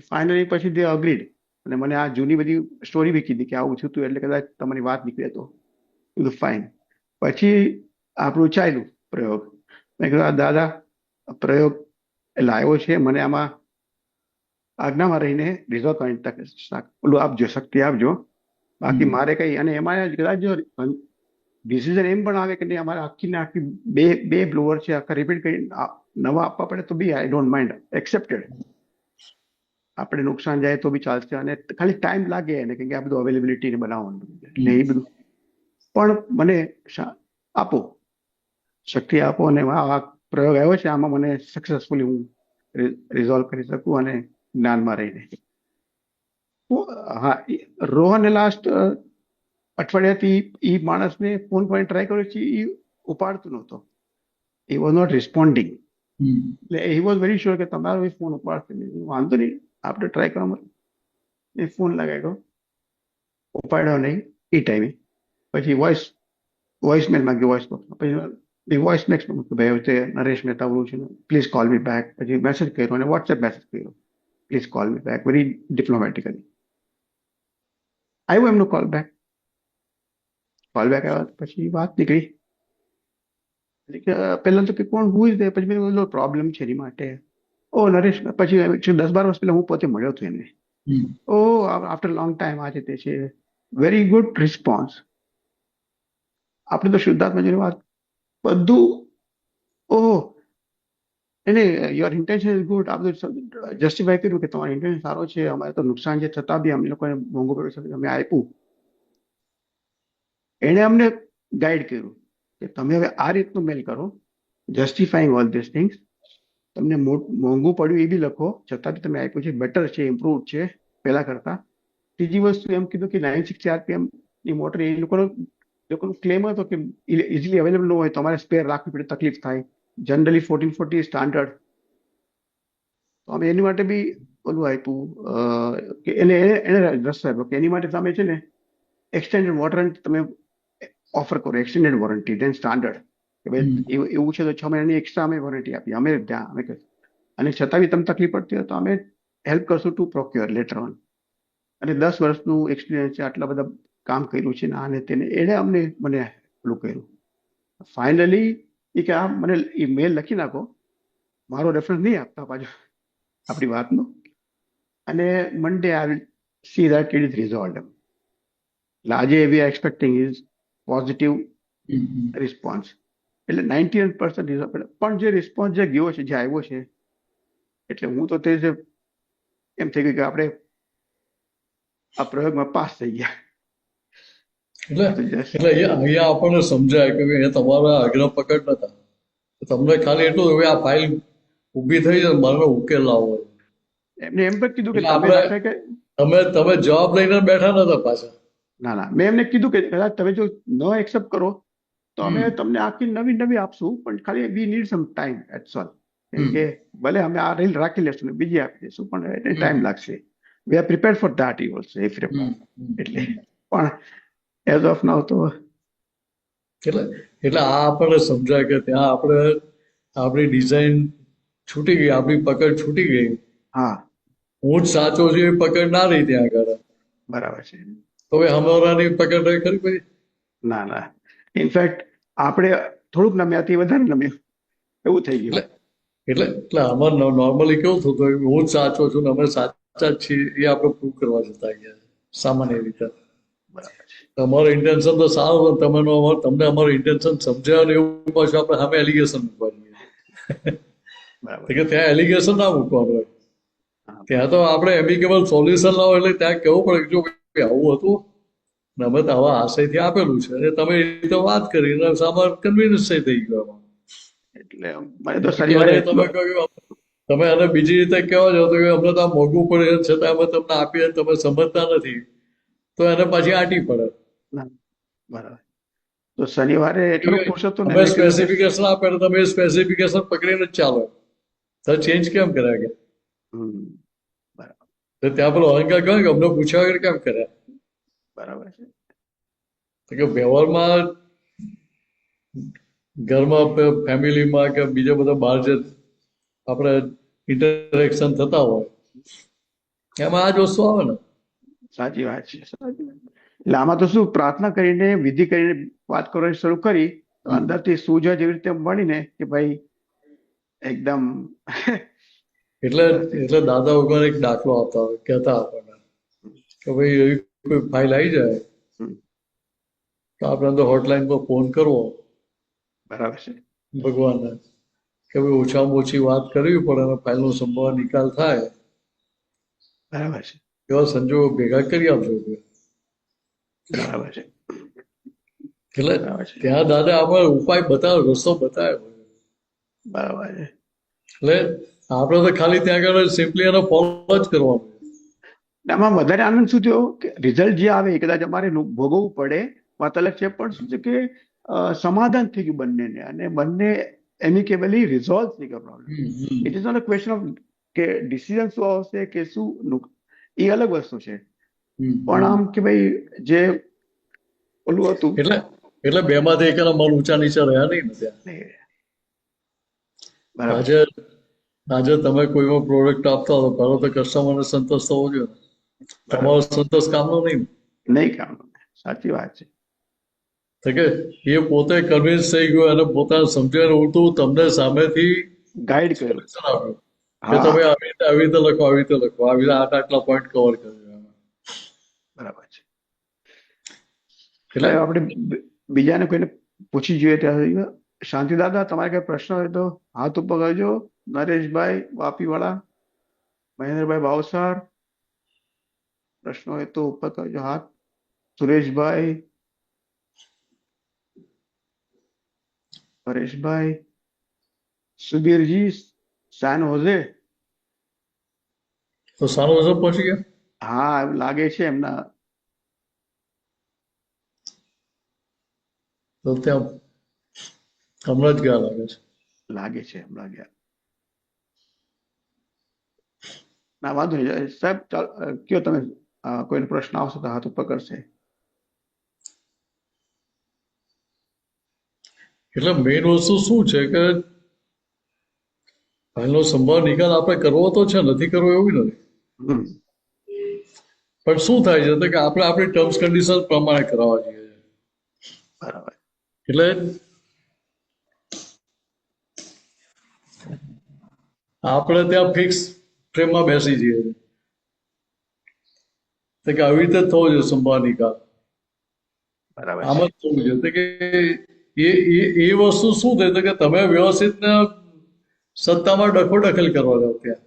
ફાઇનલી પછી દે અગ્રીડ. અને મને આ જૂની બધી સ્ટોરી બી કીધી કે આવું થયું હતું, એટલે કદાચ તમારી વાત નીકળે તો કીધું ફાઇન. પછી આપણું ચાલ્યું પ્રયોગ. મેં કીધું દાદા પ્રયોગ લાવ્યો છે, મને આમાં આજ્ઞામાં રહીને રિઝોલ્વ કરવાની ઓલું આપજો, શક્તિ આપજો. બાકી મારે કઈ, અને એમાં કદાચ જો ડિસિઝન એમ પણ આવે કે નહીં અમારે આખી ને આખી બે બ્લોઅર છે, આખા રિપીટ કરી નવા આપવા પડે તો બી આઈ ડોન્ટ માઇન્ડ, એક્સેપ્ટેડ. આપણે નુકસાન જાય તો બી ચાલશે, અને ખાલી ટાઈમ લાગે એને, કેમ કે આ બધું અવેલેબિલિટી બનાવવાનું, એટલે એ બધું. પણ મને આપો, શક્તિ આપો, અને આ પ્રયોગ આવ્યો છે આમાં મને સક્સેસફુલી હું રિઝોલ્વ કરી શકું અને જ્ઞાનમાં રહીને. હા, રોહને લાસ્ટ અઠવાડિયાથી એ માણસને ફોન કરીને ટ્રાય કર્યો છે, એ ઉપાડતું નહોતો, એ વોઝ નોટ રિસ્પોન્ડિંગ. એટલે હી વોઝ વેરી શ્યોર કે તમારો એ ફોન ઉપાડશે નહીં. વાંધો નહીં, આપણે ટ્રાય કરવામાં એ ફોન લગાવ્યો, ઉપાડ્યો નહીં એ ટાઈમે. પછી વોઇસમેલ માંગ્યો, વોઇસ બોક્સમાં. પછી વોઇસ મેક્સમાં મૂક્યું, ભાઈ તે નરેશ મહેતા બોલું છું, પ્લીઝ કોલ મી બેક. પછી મેસેજ કર્યો અને વોટ્સએપ મેસેજ કર્યો, please call me back, very ડિપ્લોમેટિકલી. આવ્યો એમનો કોલ બેક આવ્યો પછી વાત નીકળી. એટલે કે પહેલા તો કે કોણ હું જ પછી મેં કીધું પ્રોબ્લેમ છે એની માટે. ઓ નરેશ, પછી 10-12 વર્ષ પહેલા હું પોતે મળ્યો હતો એને. ઓ આફ્ટર લોંગ ટાઈમ આજે તે છે. Very good response. આપણે તો શુદ્ધાત્મા જેની વાત બધું ઓહો એને યોર ઇન્ટેન્શન ઇઝ ગુડ. આ બધું જસ્ટિફાય કર્યું કે તમારો ઇન્ટેન્શન સારો છે, અમારે તો નુકસાન છે છતાં બી અમે લોકોને મોંઘું પડ્યું છે, અમે આપ્યું. એણે અમને ગાઈડ કર્યું કે તમે હવે આ રીતનું મેલ કરો, જસ્ટિફાઈંગ ઓલ ધીસ થિંગ્સ. તમને મોંઘું પડ્યું એ બી લખો, છતાં બી તમે આપ્યું છે, બેટર છે, ઇમ્પ્રુવ છે પહેલા કરતા. ત્રીજી વસ્તુ એમ કીધું કે 960 RPM ની મોટર એ લોકોનો ક્લેમ હતો કે ઇઝીલી અવેલેબલ ન હોય, તમારે સ્પેર રાખવી પડે, તકલીફ થાય. Generally 1440 standard. તો અમે એની માટે બી ઓલું આપ્યું કે એને રસ્તો આપ્યો કે એની માટે તમે છે ને એક્સટેન્ડેડ વોરંટી તમે ઓફર કરો, એક્સટેન્ડેડ વોરંટી ધેન સ્ટાન્ડર્ડ. કે ભાઈ એવું છે તો 6 મહિનાની એક્સ્ટ્રા અમે વોરંટી આપી અમે ત્યાં અમે કહ્યું. અને છતાં બી તમને તકલીફ પડતી હોય તો અમે હેલ્પ કરશું ટુ પ્રોક્યોર લેટર ઓન. અને 10 વર્ષનું એક્સપિરિયન્સ છે, આટલા બધા કામ કર્યું છે ને આને તેને, એણે અમને મને પેલું કર્યું. ફાઇનલી એ કે આ મને એ મેલ લખી નાખો, મારો રેફરન્સ નહીં આપતા પાછું આપણી વાતનો, અને Monday I will see that it is resolved. એટલે આજે we are expecting is positive response. એટલે 99% રિઝોલ્વ. પણ જે રિસ્પોન્સ જે ગયો છે, જે આવ્યો છે, એટલે હું તો તે જે એમ થઈ ગયું કે આપણે આ પ્રયોગમાં પાસ થઈ ગયા. એટલે અહીંયા આપણને સમજાય કે એ તમારા આગ્રહ પકડ નતા, તમને ખાલી એટલું હવે આ ફાઇલ ઊભી થઈ જાય, મારો ઉકેલ લાવો. એમને એમ પણ કીધું કે તમે જવાબ લઈને બેઠા નતા પાછા. ના, મેં એમને કીધું કે કદાચ તમે જો ન એક્સેપ્ટ કરો તો અમે તમને આખી નવી આપશું, પણ ખાલી we need some time at all. કે ભલે અમે આ રીલ રાખી લેશું ને બીજી આપી દઈશું, પણ એને ટાઈમ લાગશે. We are prepare for that also if એટલે પણ એઝ ઓફ નાઉ તો એટલે આ આપણને સમજાય કે ત્યાં આપણે આપણી ડિઝાઇન છૂટી ગઈ, આપણી પકડ છૂટી ગઈ. હા, હું જ સાચો છું એ પકડ ના રહી ત્યાં આગળ. બરાબર છે. તો હમણાંની પકડ રહી ખરી પછી? ના, ઇનફેક્ટ આપણે થોડુંક નમ્યાથી વધારે નમ્યું એવું થઈ ગયું. એટલે આમાં નોર્મલી કેવું થતું હોય, હું જ સાચો છું ને અમે સાચા જ છીએ એ આપણે પ્રૂવ કરવા જતા ગયા સામાન્ય રીતે. તમારું ઇન્ટેન્શન તો સારું, તમને અમારું ઇન્ટેન્શન સમજાય ને એવું પાછું આપણે સામે એલિગેશન મૂકવાનું કે ત્યાં એલિગેશન ના મૂકવાનું હોય. ત્યાં તો આપણે એમિકેબલ સોલ્યુશન લાવો એટલે ત્યાં કેવું પડે કે જો આવું હતું ને અમે તો આવા આશયથી આપેલું છે, અને તમે એ રીતે વાત કરીને સામાન કન્વિન્સ થઈ ગયો એમાં. એટલે મને તો શનિવારે તમે આને બીજી રીતે કહેવા જાવ તો કે અમને તો આ મોંઘું પડે છતાં અમે તમને આપીએ, તમે સમજતા નથી, તો એને પછી આટી પડે. બરાબર. તો શનિવારે એટલો ખુશ હતો ને, અમે સ્પેસિફિકેશન આપે તમે સ્પેસિફિકેશન પકડીને જ ચાલો, તો ચેન્જ કેમ કર્યા કે બરાબર. ત્યાં પેલો અહંકાર કહે કે અમને પૂછ્યા વગર કેમ કર્યા. બરાબર છે કે વ્યવહારમાં ઘરમાં ફેમિલીમાં કે બીજા બધા બહાર જે આપણે ઇન્ટરેક્શન થતા હોય એમાં આ જ વસ્તુ આવે ને. સાચી વાત છે. એટલે આમાં તો શું, પ્રાર્થના કરીને વિધિ કરીને વાત કરવાની શરૂ કરી તો અંદરથી સૂઝ જેવી રીતે મળીને કે ભાઈ એકદમ એટલે દાદા ભગવાન એક દાખલો આપતા હોય, કહેતા આપણને કે ભાઈ એવી કોઈ ફાઇલ આવી જાય તો આપણે અંદર હોટલાઇન પર ફોન કરવો. બરાબર છે. ભગવાનને કે ભાઈ ઓછામાં ઓછી વાત કરવી પડે અને ફાઇલનો સંભાવ નિકાલ થાય. બરાબર છે. એવા સંજોગો ભેગા કરી આપજો. બરાબર છે. એટલે ત્યાં દાદા આપણે ઉપાય બતાવે, રસ્તો બતાવે. બરાબર છે. એટલે આપણે તો ખાલી ત્યાં આગળ સિમ્પલી એનો ફોલો જ કરવાનો. આમાં વધારે આનંદ શું થયો કે રિઝલ્ટ જે આવે એ કદાચ અમારે ભોગવવું પડે વાત અલગ છે, પણ શું છે કે સમાધાન થઈ ગયું બંનેને, અને બંને એમિકેબલી રિઝોલ્વ થઈ ગયો problem. It is not a question of કે ડિસિઝન શું આવશે કે શું, એ અલગ વસ્તુ છે. પણ આમ કે ભાઈ જે ઓલું હતું એટલે બે માંથી એક મન ઊંચા નીચા રહ્યા નહીં ને. આજે તમે કોઈ પ્રોડક્ટ આપતા હો તો પહેલો તો કસ્ટમરને સંતોષ થવો જોઈએ. તમારો સંતોષ કામનો નહીં. નહીં કામનું. સાચી વાત છે. તો કે એ પોતે કન્વિન્સ થઈ ગયો અને પોતાને સમજણ ઉડતું તમને સામેથી ગાઈડ કર્યું. solution આપ્યું કે હા, તમે આવી રીતે લખો, આવી રીતે લખો, આવી રીતે આટલા પોઈન્ટ કવર કર્યો. બરાબર છે. એટલે એટલે આપણે બીજાને કોઈને પૂછી જોઈએ ત્યાં સુધી. શાંતિ દાદા, તમારે કઈ પ્રશ્ન હોય તો હાથ ઉપર કરજો. નરેશભાઈ વાપીવાળા, મહેન્દ્રભાઈ ભાવસાર, પ્રશ્ન હોય તો ઉપર કરજો હાથ. સુરેશભાઈ, પરેશભાઈ, સુબીરજી, સાન હોઝે. તો સારો વજન પહોંચી ગયા. હા, એવું લાગે છે એમના. તો ત્યાં હમણાં જ ગયા લાગે છે. લાગે છે હમણાં ગયા. ના વાંધો નહીં સાહેબ, કયો તમે. કોઈને પ્રશ્ન આવશે તો હાથ ઉપર કરશે. એટલે મેઇન વસ્તુ શું છે કે એનો સંભાળ નિકાલ આપણે કરવો તો છે, નથી કરવો એવું નથી. હમ, પણ શું થાય છે તો કે આપણે આપણી ટર્મ્સ કન્ડિશન પ્રમાણે કરાવવા જોઈએ. બરાબર. એટલે આપણે ત્યાં ફિક્સ ફ્રેમમાં બેસી જઈએ તો કે આવી રીતે જ થવો જોઈએ સંભાળ નિકાલ. બરાબર આમ છે. જ થવું જોઈએ તો કે એ વસ્તુ શું થાય તો કે તમે વ્યવસ્થિત સત્તામાં દખલ કરવા જાવ ત્યાં.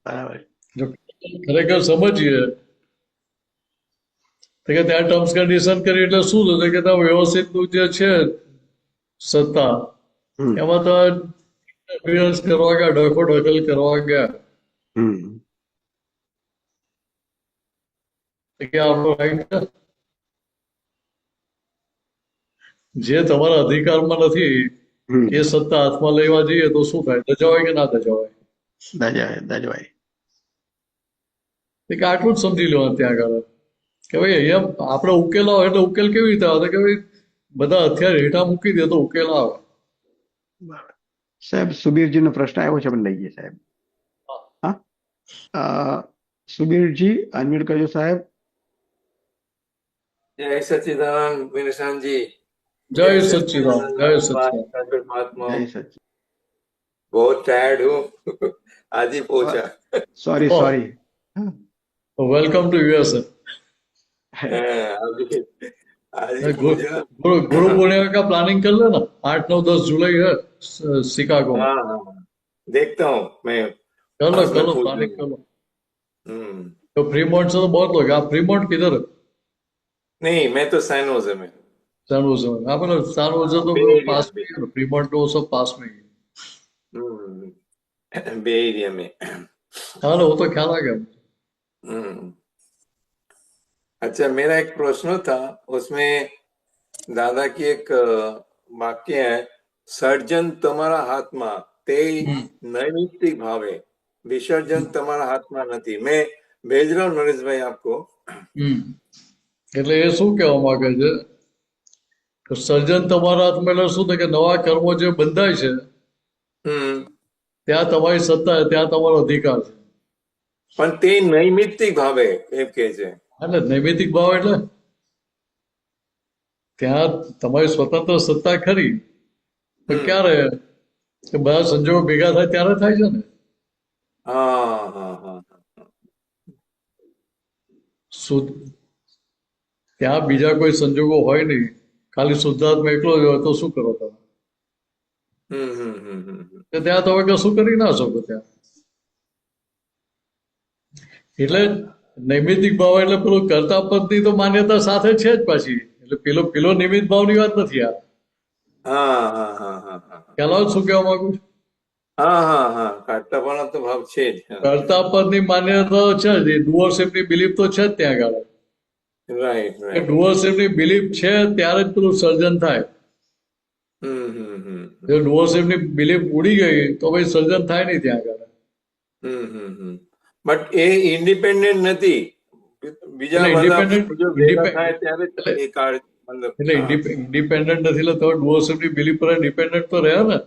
બરાબર. જો ખરેખર સમજીએ તો કે ત્યાં ટર્મ્સ કન્ડિશન કરી એટલે શું થશે કે ત્યાં વ્યવસ્થિત જે છે સત્તા હમ, એમાં તો ઇન્ટરફિયરન્સ કરવા ગયા, દખલ કરવા ગયા હમ, તો કે આપણો રાઈટ છે. જે તમારા અધિકારમાં નથી હમ. એ સત્તા હાથમાં લેવા જઈએ તો શું થાય? દજાવાય કે ના દજાવાય? દાજવાય. કે આટલું જ સમજી લેવાનું ત્યાં આગળ કે ભાઈ અહીંયા આપણે ઉકેલ આવે એટલે ઉકેલ કેવી રીતે આવે કે ભાઈ બધા હથિયાર હેઠા મૂકી દે તો ઉકેલ આવે. બરાબર. સાહેબ, સુબીરજીનો પ્રશ્ન આવ્યો છે, આપણે લઈએ સાહેબ. હા, સુબીરજી અનમ્યુટ કરજો સાહેબ. जय सच्चिदानंद विनशान जी। જય સચ્ચિદાન, જય સચ્ચિદાન. सदगुरु महात्मा। જય સચિન. बहुत टायर्ड हूँ आज ही पहुंचा। Sorry Oh. Sorry. Welcome to USA. अभी आज ही पहुंचा। गुरु पूर्णिमा का प्लानिंग कर लेना. 8, 9, 10 जुलाई है शिकागो में. हाँ हाँ, देखता हूँ मैं। कर लो उसमें पूछ प्लानिंग कर लूंगा। लो. तो फ्रीमोंट से तो बहुत लोग. आप फ्रीमोंट किधर है? नहीं, मैं तो सैन होजे में। सैन होजे में. हाँ, पर सैन होजे तो बे एरिया पास में ही है. फ्रीमोंट तो सब पास में ही है. बे एरिया में। हाँ ना, वो तो ख्याल आ गया. हम्म। अच्छा, मेरा एक प्रश्न था, उसमें दादा की एक वाक्य है, સર્જન તમારા હાથમાં, તે નૈમિત્તિક ભાવે, વિસર્જન તમારા હાથમાં નથી. मैं भेज रहा हूँ नरेश भाई आपको। એટલે એ શું કહેવા માંગે છે કે સર્જન તમારા હાથમાં એટલે શું થાય કે નવા કર્મો જે બંધાય છે ત્યાં તમારી સત્તા, ત્યાં તમારો અધિકાર છે. પણ તે નૈમિત્તિક ભાવે એમ કે છે. એટલે નૈમિતિક ભાવ એટલે ત્યાં તમારી સ્વતંત્ર સત્તા ખરી, પણ ક્યારે કે બધા સંજોગો ભેગા થાય ત્યારે થાય છે ને. હા હા હા. ત્યાં બીજા કોઈ સંજોગો હોય નહીં, ખાલી શુદ્ધાત્મા એકલો જ હોય તો શું કરો તમે? ત્યાં તમે કશું કરી ના શકો ત્યાં. એટલે નૈમિતિક ભાવ એટલે પેલું કરતા પદની તો માન્યતા સાથે છે જ પાછી. એટલે પેલો નિમિત્ત ભાવની વાત નથી આ. ખ્યાલ આવે શું કહેવા માંગુ છું? હા હા હા, કાઢતાપણા તો ભાવ છે જ. કરતા પદની માન્યતા છે જ, ડુઅરશિપની બિલીફ તો છે જ ત્યાં આગળ. Right right. ડુઅરશિપની બિલીફ છે ત્યારે જ પેલું સર્જન થાય. જો ડુઅરશિપની બિલીફ ઉડી ગઈ તો ભાઈ સર્જન થાય નહીં ત્યાં આગળ. બટ એ ઇન્ડિપેન્ડન્ટ નથી. બીજા બધા થાય ત્યારે એ કાળ એટલે ઇન્ડિપેન્ડન્ટ નથી એટલે તો ડુઅરશિપની બિલીફ પર ડિપેન્ડન્ટ તો રહ્યા ને.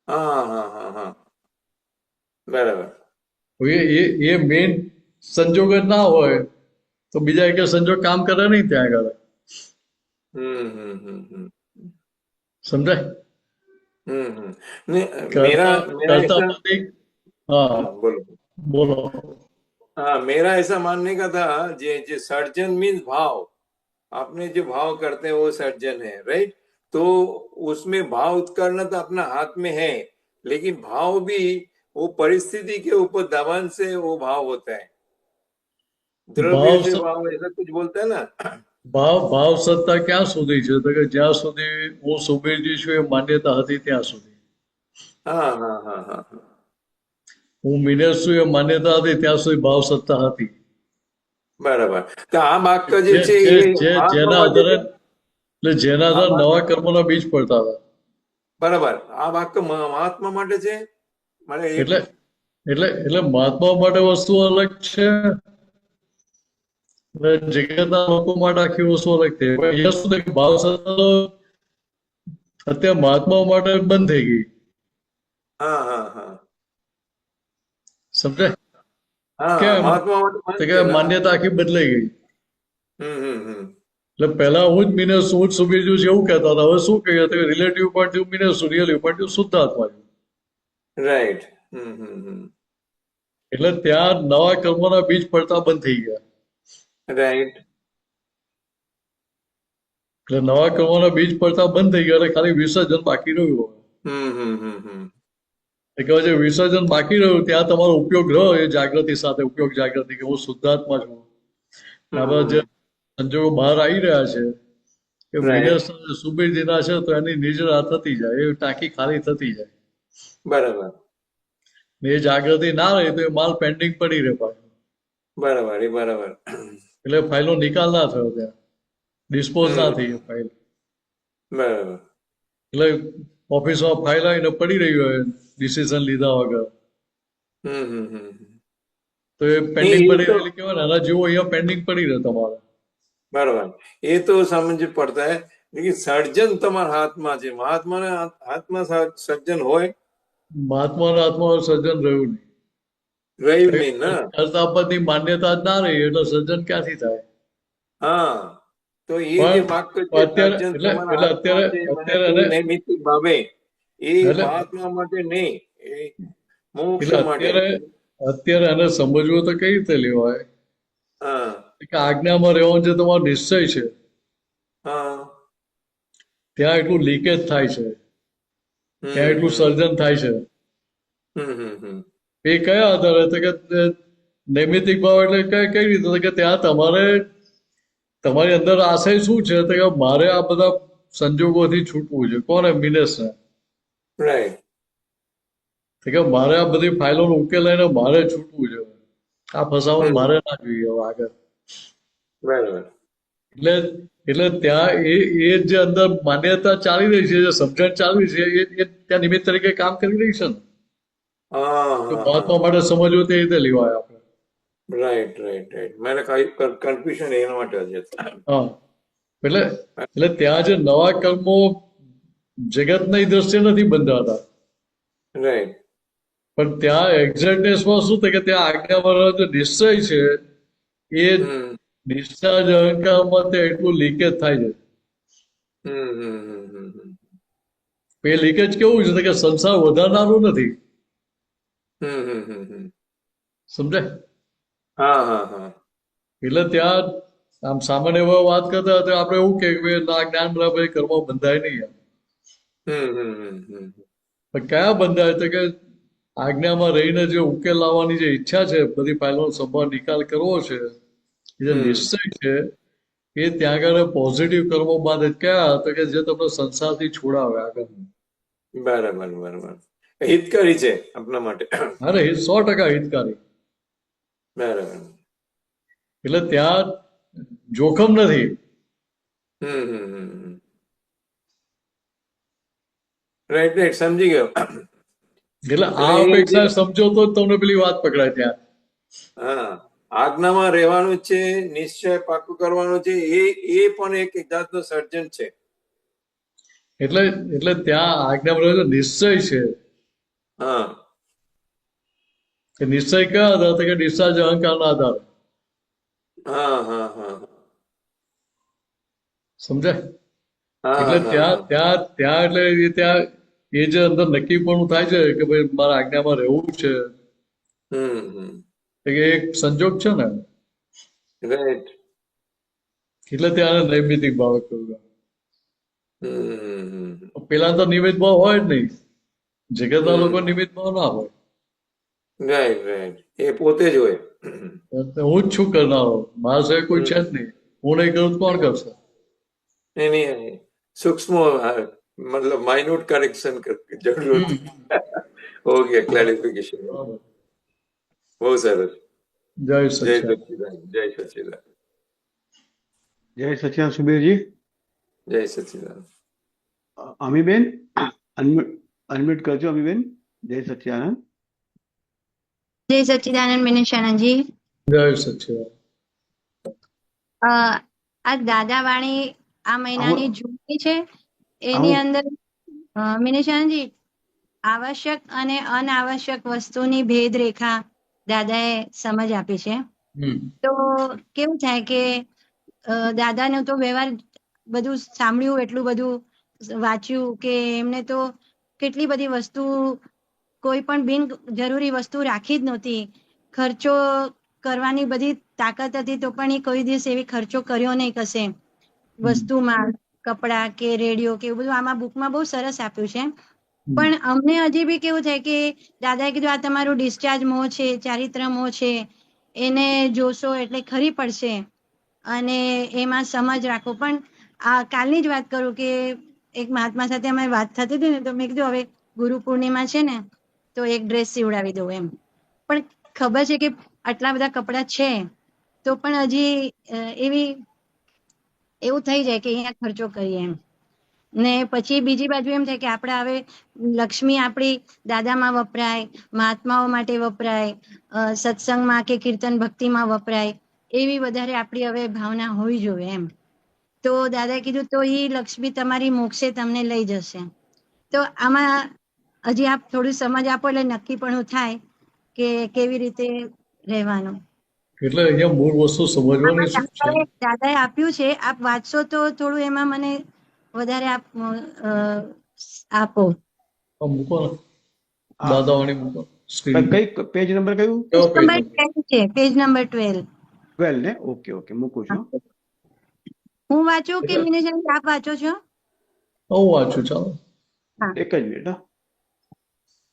હા હા હા હા, બરાબર. એ મેઇન સંજોગ જ ના હોય તો બીજા એક સંજોગ કામ કરે નહીં ત્યાં આગળ. સમજાય? ने કરતા मेरा કરતા ऐसा બધી હા बोलो। બોલો. हाँ, मेरा ऐसा मानने का था जे सर्जन मीन्स भाव, आपने जो भाव करते हैं वो सर्जन है, राइट? तो उसमें भाव उत्कर्ण तो अपना हाथ में है, लेकिन भाव भी वो परिस्थिति के ऊपर दबान से वो भाव होता है, द्रव्य ભાવ से સ- भाव, ऐसा कुछ बोलता है ना। ભાવ સત્તા ક્યાં સુધી છે? તો કે જ્યાં સુધી હું સુબેજી છું એ માન્યતા હતી ત્યાં સુધી. हाँ हाँ हाँ हाँ हाँ, હું મિનેશ છું એ માન્યતા હતી ત્યાં સુધી ભાવ સત્તા હતી. બરાબર. તો આ વાક્ય જે જે છે જે એ જે જેના મહાત્મામાં જે આધારે એટલે જેના આધારે નવા કર્મોના બીજ પડતા હતા. બરાબર, આ વાક્ય મહાત્મા માટે છે, મને એ એટલે એટલે એટલે મહાત્મા માટે વસ્તુ અલગ છે અને જગતના લોકો માટે આખી વસ્તુ અલગ છે. પણ અહીંયા શું થાય કે ભાવ સત્તા તો અત્યારે મહાત્માઓ માટે બંધ થઈ ગઈ. હા હા હા સમજાય? હા, કેમ? મહાત્મા માટે તો બંધ કે છે ને? માન્યતા આખી બદલાઈ ગઈ. હમ. એટલે પહેલા હું જ મિનેશ હું જ સુબીજુ છું એવું કહેતા હતા. હવે શું કહીએ તો રિલેટિવ પોઈન્ટ ઓફ મિનેશ છું, રિયલ પોઈન્ટ ઓફ શુદ્ધ આત્મા છું. રાઈટ. એટલે ત્યાં નવા કર્મોના બીજ પડતા બંધ થઈ ગયા. રાઈટ. એટલે નવા કર્મોના બીજ પડતા બંધ થઈ ગયા એટલે ખાલી વિસર્જન બાકી રહ્યું. હમ. એ કહેવાય છે વિસર્જન બાકી રહ્યું ત્યાં તમારો ઉપયોગ રહ્યો એ જાગૃતિ સાથે, ઉપયોગ જાગૃતિ કે હું શુદ્ધાત્મા છું. આપણા જે સંજોગો બહાર આવી રહ્યા છે કે મિનેશ સુબીરજીના છે તો એની નિજરા થતી જાય, એ ટાંકી ખાલી થતી જાય. બરાબર ને એ જાગૃતિ ના રહે તો એ માલ પેન્ડિંગ પડી રહે પાછો. બરાબર એ બરાબર. એટલે ફાઇલનો નિકાલ ના થયો, ત્યાં ડિસ્પોઝ ના થઈ એ ફાઇલ. બરાબર. એટલે ઓફિસમાં ફાઇલ આવીને પડી રહી હોય ડિસિઝન લીધા વગર તો એ પેન્ડિંગ પડી રહેલી કહેવાય ને, એના જેવું અહીંયા પેન્ડિંગ પડી રહે તમારે. બરાબર, એ તો સમજ પડતા હે, લેકિન સર્જન તમારા હાથમાં છે, મહાત્માના હાથમાં સર્જન હોય, મહાત્માના હાથમાં સર્જન રહ્યું રહ્યું નહીં. નહીં ને. કરતાપદની માન્યતા જ ના રહી એટલે સર્જન ક્યાંથી થાય? હા, તો એ પણ જે વાક્ય છે અત્યારે સર્જન એટલે તમારા એટલે હાથમાં અત્યારે છે, મને અત્યારે તું એને નૈમિત્તિક ભાવે, એ એટલે મહાત્મા માટે નહીં, એ મોક્ષ એટલે માટે. અત્યારે એને સમજવું તો કઈ રીતે લેવાય હા કે આજ્ઞામાં રહેવાનો જે તમારો નિશ્ચય છે હા ત્યાં એટલું લીકેજ થાય છે, ત્યાં એટલું સર્જન થાય છે. એ કયા આધારે? તો કે નૈમિતિક ભાવ એટલે કઈ રીતે? તો કે ત્યાં તમારે તમારી અંદર આશય શું છે? તો કે મારે આ બધા સંજોગોથી છૂટવું છે. કોને? મિનેશને. રાઈટ. તો કે મારે આ બધી ફાઇલોનો ઉકેલ લઈને મારે છૂટવું છે. આ ફસાવાનું મારે ના જોઈએ હવે આગળ. બરાબર. એટલે એટલે ત્યાં એ જે અંદર માન્યતા ચાલી રહી છે, જે સમજણ ચાલી રહી છે, એ ત્યાં નિમિત્ત તરીકે કામ કરી રહી છે ને. તો હા મહાત્મા માટે સમજવું તે રીતે લેવાય આપણે. રાઈટ રાઈટ રાઈટ, મને કઈ કન્ફ્યુઝન એના માટે છે. હા, એટલે ત્યાં જે નવા કર્મો જગતની દ્રષ્ટિએ નથી બંધાતા, રાઈટ. પણ ત્યાં એક્ઝેક્ટનેસમાં શું થાય કે ત્યાં આજ્ઞાવાળો જે નિશ્ચય છે એ નિશ્ચય જ અહંકારમાં તે એટલું લીકેજ થાય છે. એ લીકેજ કેવું છે કે સંસાર વધારનારું નથી. સમજાય? હા હા હા એટલે ત્યાં આમ સામાન્ય એવા વાત કરતા હતા આપણે એવું કે આ જ્ઞાન બરાબર કર્મ બંધાય નહીં. પણ કયા બંધાય? તો કે આજ્ઞામાં રહીને જે ઉકેલ લાવવાની જે ઈચ્છા છે, બધી ફાઇલોનો સંભાળ નિકાલ કરવો છે, જે નિશ્ચય છે, એ ત્યાં આગળ પોઝિટિવ કર્મો બાદ કયા? તો કે જે તમને સંસારથી છોડાવે આગળ. બરાબર બરાબર, હિતકારી છે આપણા માટે. અરે 100% હિતકારી. બરાબર. એટલે ત્યાં જોખમ નથી. રાઈટ રાઈટ, સમજી ગયો. એટલે આ અપેક્ષા સમજો તો જ તમને પેલી વાત પકડાય ત્યાં. હા, આજ્ઞામાં રહેવાનું છે, નિશ્ચય પાકું કરવાનું છે, એ પણ એક જાતનું સર્જન છે. એટલે ત્યાં આજ્ઞામાં રહેલો નિશ્ચય છે. હા, કે નિશ્ચય કયા આધાર? તો કે નિશ્ચય અહંકારના આધાર. હા હા હા સમજાય? હા એટલે હા ત્યાં હા ત્યાં ત્યાં એટલે ત્યાં એ જે અંદર નક્કી પણ થાય છે કે ભાઈ મારા આજ્ઞામાં રહેવું છે, હમ એ એક સંજોગ છે ને, રાઈટ એટલે ત્યાં નૈમિતિક ભાવે કહ્યું. હમ પેલા તો નિમિત્ત ભાવ હોય જ નહીં. જગતના લોકો નિમિત્ત ભાવ ના હોય. રાઈટ રાઈટ એ પોતે જ હોય. એટલે હું જ છું કરનારો, મારા સિવાય કોઈ છે જ નહીં. હું નહીં કરું તો કોણ કરશે? એની સૂક્ષ્મ મતલબ માઇન્યુટ કરેક્શન જરૂર હમ. હતી. ઓકે ક્લેરિફિકેશન બરાબર. બહુ સરસ. જય જય સચ્ચિદાનંદ. સચ્ચિદાનંદ જય સચ્ચિદાનંદ જય સચિદાનંદ સુબીરજી. જય સચ્ચિદાનંદ. અમીબેન અનમ્યુટ કરજો અમીબેન. જય સચિદાનંદ. જય સચ્ચિદાનંદ મિનિશાનંદજી. જય સચ્ચિદાનંદ. આ દાદાવાણી આ મહિનાની જૂની છે, એની અંદર મિનિશાનંદજી આવશ્યક અને અનાવશ્યક વસ્તુની ભેદ રેખા દાદાએ સમજ આપી છે. તો કેવું થાય કે દાદાનું તો વ્યવહાર બધું સાંભળ્યું, એટલું બધું વાંચ્યું કે એમને તો કેટલી બધી વસ્તુ, કોઈ પણ બિન જરૂરી વસ્તુ રાખી જ નહોતી. ખર્ચો કરવાની બધી તાકાત હતી તો પણ એ કોઈ દિવસ એવી ખર્ચો કર્યો નહીં કશે વસ્તુમાં, કપડા કે રેડિયો કે એવું બધું આમાં બુકમાં બહુ સરસ આપ્યું છે. પણ અમને હજી બી કેવું થાય કે દાદાએ કીધું આ તમારું ડિસ્ચાર્જ મોહ છે, ચારિત્ર મોહ છે, એને જોશો એટલે ખરી પડશે અને એમાં સમજ રાખો. પણ આ કાલની જ વાત કરું કે એક મહાત્મા સાથે અમારી વાત થતી હતી ને, તો મેં કીધું હવે ગુરુ પૂર્ણિમા છે ને તો એક ડ્રેસ સીવડાવી દઉં એમ. પણ ખબર છે કે આટલા બધા કપડાં છે તો પણ હજી એવું થઈ જાય કે અહીંયા ખર્ચો કરીએ એમ. ને પછી બીજી બાજુ એમ થાય કે આપણે હવે લક્ષ્મી આપણી દાદામાં વપરાય, મહાત્માઓ માટે વપરાય, સત્સંગમાં કે કીર્તન ભક્તિમાં વપરાય, એવી વધારે આપણી હવે ભાવના હોવી જોઈએ એમ. તો દાદાએ કીધું તો એ લક્ષ્મી તમારી મોક્ષે તમને લઈ જશે. તો આમાં હજી આપ થોડી સમજ આપો એટલે નક્કી પણ થાય કે કેવી રીતે રહેવાનું. એટલે અહીંયા મૂળ વસ્તુ સમજવાની શું છે? દાદાએ આપ્યું છે, આપ વાંચશો તો થોડું એમાં મને વધારે આપ આપો. મૂકો ને દાદાવાણી મૂકો સ્ક્રીન. કઈ પેજ નંબર કયું? કયો પેજ નંબર નંબર? 12 છે, પેજ નંબર 12. 12 ને? ઓકે ઓકે મૂકું છું. હું વાંચું કે મિનિશાનંદ આપ વાંચો છો? હું વાંચું, ચાલો. એક જ મિનિટ.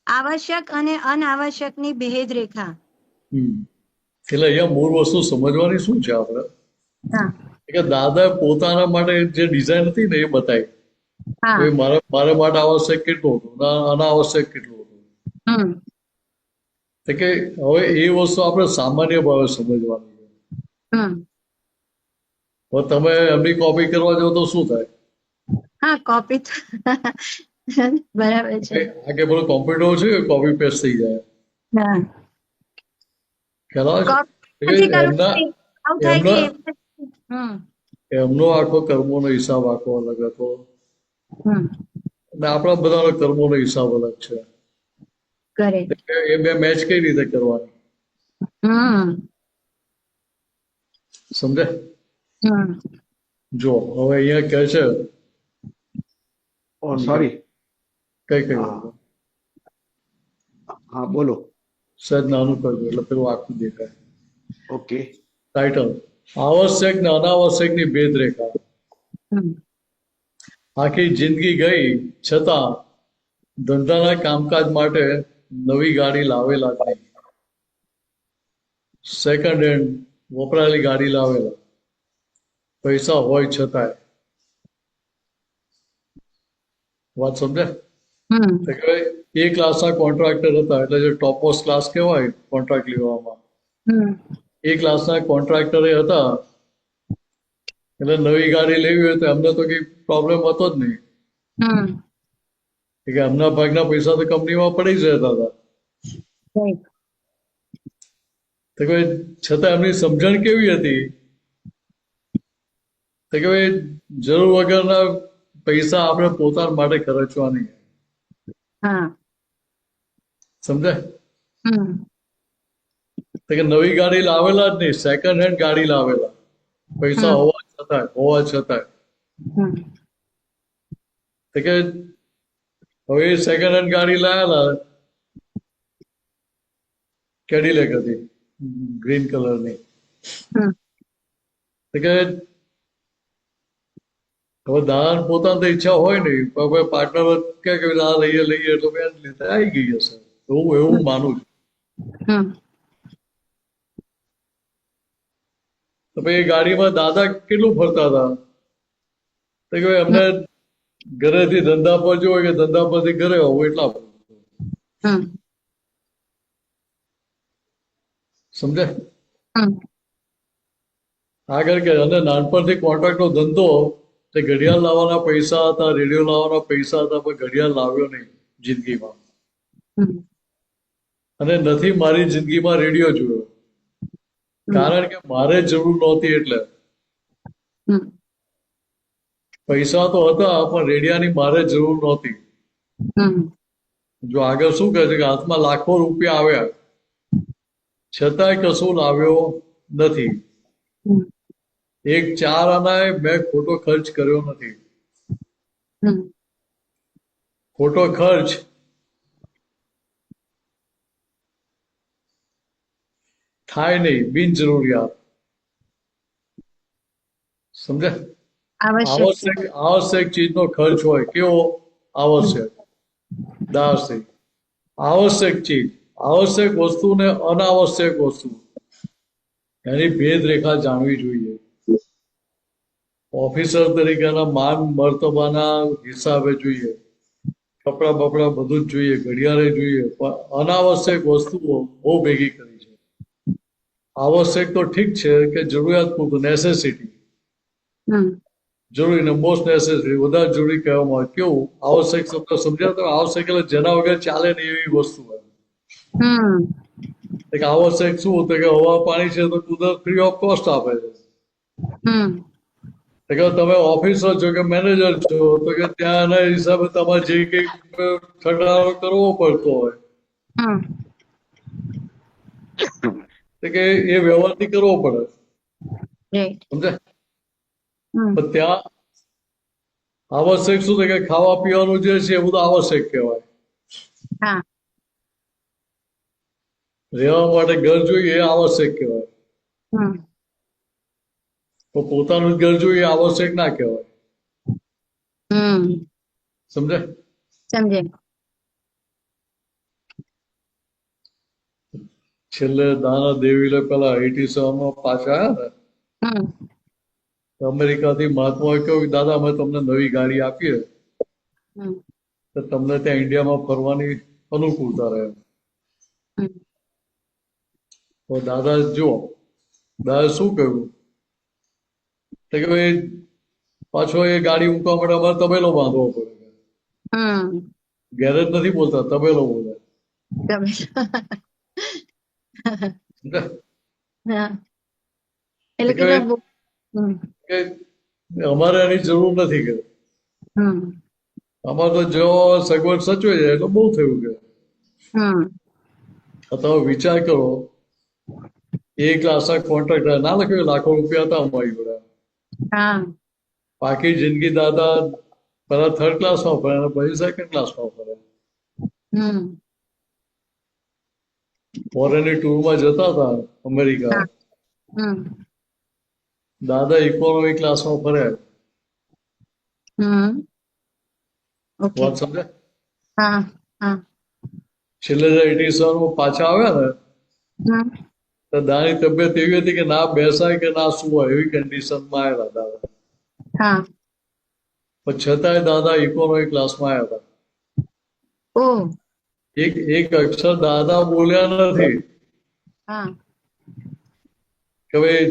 આવશ્યક અને અનાવશ્યકની ભેદ રેખા. એટલે અહીંયા મૂળ વસ્તુ સમજવાની શું છે આપણે? હા કે દાદા પોતાના માટે જે ડિઝાઇન હતી ને એ બતાવી. હા મારે માટે આવશ્યક કેટલું હતું, અનાવશ્યક કેટલું હતું. કે હવે એ વસ્તુ આપણે સામાન્ય ભાવે સમજવાની છે. હવે તમે એમની કોપી કરવા જાઓ તો શું થાય? હા કોપી બરાબર છે. આ કે પેલો કોમ્પ્યુટર છે કોપી પેસ્ટ થઈ જાય. હા ખ્યાલ આવે છે? નથી કરવું, એમના આવું થાય કે એમનો આખો કર્મોનો હિસાબ આખો અલગ હતો અને આપણા બધાનો કર્મોનો હિસાબ અલગ છે. એ બે મેચ કઈ રીતે કરવાની? સમજે? જો હવે અહીંયા કહે છે, સોરી. કઈ હા બોલો. સહેજ નાનું કરજો એટલે પેલું આખું દેખાય. ઓકે. ટાઇટલ: આવશ્યક ને અનાવશ્યકની ભેદ રેખા. આખી જિંદગી ગઈ છતાં ધંધાના કામકાજ માટે નવી ગાડી લાવેલા નહીં. સેકન્ડ હેન્ડ વપરાયેલી ગાડી લાવેલા, પૈસા હોય છતાંય. વાત સમજે? એ ક્લાસના કોન્ટ્રાક્ટર હતા, એટલે જે ટોપ મોસ્ટ ક્લાસ કહેવાય કોન્ટ્રાક્ટ લેવામાં, એ ક્લાસના કોન્ટ્રાક્ટરે હતા. એટલે નવી ગાડી લેવી હોય તો એમને તો કઈ પ્રોબ્લેમ હતો જ નહીં. કે એમના ભાગના પૈસા તો કંપનીમાં પડી જ રહેતા હતા. છતાં એમની સમજણ કેવી હતી કે ભાઈ જરૂર વગરના પૈસા આપણે પોતાના માટે ખર્ચવા નહીં. સમજાય? તો કે નવી ગાડી લાવેલા જ નહીં, સેકન્ડ હેન્ડ ગાડી લાવેલા, પૈસા હોવા છતાંય. તો કે હવે સેકન્ડ હેન્ડ ગાડી લાવેલા, કેડીલેક હતી ગ્રીન કલરની. તો કે હવે દાદા પોતાની તો ઈચ્છા હોય નહીં, પણ પાર્ટનર કે આ લઈએ એટલે મેં લીધે આવી ગઈ હશે, એવું માનું છું. તો ભાઈ એ ગાડીમાં દાદા કેટલું ફરતા હતા, તો કે એમને ઘરેથી ધંધા પર જોવે કે ધંધા પરથી ઘરે હોવું એટલા સમજે આગળ કે. અને નાનપણથી કોન્ટ્રાક્ટ નો ધંધો, તે ઘડિયાળ લાવવાના પૈસા હતા, રેડિયો લાવવાના પૈસા હતા, પણ ઘડિયાળ લાવ્યો નહીં જિંદગીમાં. અને નથી મારી જિંદગીમાં રેડિયો જોયો, કારણ કે મારે જરૂર નહોતી. એટલે પૈસા તો હતા પણ રેડિયાની મારે જરૂર નહોતી. જો આગળ શું કહે છે કે હાથમાં લાખો રૂપિયા આવ્યા છતાંય કશું લાવ્યો નથી. એક 4 આનાએ મેં ખોટો ખર્ચ કર્યો નથી. ખોટો ખર્ચ થાય નહીં, બિનજરૂરિયાત. સમજે? આવશ્યક ચીજનો ખર્ચ હોય. કેવો? આવશ્યક. દાસી આવશ્યક ચીજ, આવશ્યક વસ્તુ ને અનાવશ્યક વસ્તુ, એની ભેદ રેખા જાણવી જોઈએ. ઓફિસર તરીકેના માન મર્તબાના હિસાબે જોઈએ, કપડા બપડા બધું જ જોઈએ, ઘડિયાળે જોઈએ, પણ અનાવશ્યક વસ્તુઓ બહુ ભેગી કરી છે. આવશ્યક તો ઠીક છે કે જરૂરિયાત પૂરતું, નેસેસિટી, જરૂરી ને મોસ્ટ નેસેસરી, વધારે જરૂરી કહેવામાં આવે. કેવું આવશ્યક શબ્દ સમજ્યા તમે? આવશ્યક એટલે જેના વગર ચાલે નહીં એવી વસ્તુ હોય. આવશ્યક શું તો કે હવા પાણી છે તો કુદરત ફ્રી ઓફ કોસ્ટ આપે છે. તમે ઓફિસર છો કે મેનેજર છો તો કે ત્યાં એના હિસાબે તમારે જે કઈ ઠગાડો કરવો પડતો હોય તો કે એ વ્યવહારથી કરવો પડે. સમજાય? પણ ત્યાં આવશ્યક શું છે કે ખાવા પીવાનું જે છે એ બધું આવશ્યક કહેવાય. રહેવા માટે ઘર જોઈએ એ આવશ્યક કહેવાય. તો પોતાનું ઘર જોઈએ આવશ્યક ના કહેવાય. સમજે? છેલ્લે દાના દેવીલે પેલા 87 માં પાછા આવ્યા ને, અમેરિકાથી મહાત્માએ કહ્યું દાદા અમે તમને નવી ગાડી આપીએ તો તમને ત્યાં ઇન્ડિયામાં ફરવાની અનુકૂળતા રહે. તો દાદા જુઓ, દાદા શું કહ્યું કે ભાઈ પાછો એ ગાડી મૂકવા માટે અમારે તબેલો બાંધવો પડે. ગેરેજ નથી બોલતા, તબેલો બોલે. અમારે એની જરૂર નથી કે અમારે તો જો સગવડ સચવે જાય એટલે બહુ થયું કે. તમે વિચાર કરો, એક લાખ કોન્ટ્રાક્ટ ના લખ્યો, લાખો રૂપિયા હતા અમારી જોડે. બાકી જિંદગી દાદા પેલા 3rd ક્લાસમાં ફરે અને પછી 2nd ક્લાસમાં ફરે. ફોરેનની ટૂરમાં જતા હતા અમેરિકા, દાદા ઇકોનોમી ક્લાસમાં ફર્યા. વાત સમજે? છેલ્લે 87 માં પાછા આવ્યા ને તો દાની તબિયત એવી હતી કે ના બેસાય કે ના સુવાય એવી કન્ડિશનમાં આવ્યા દાદા. પણ છતાંય દાદા ઇકોનોમી ક્લાસમાં આવ્યા હતા. એક અક્ષર દાદા બોલ્યા નથી કે ભાઈ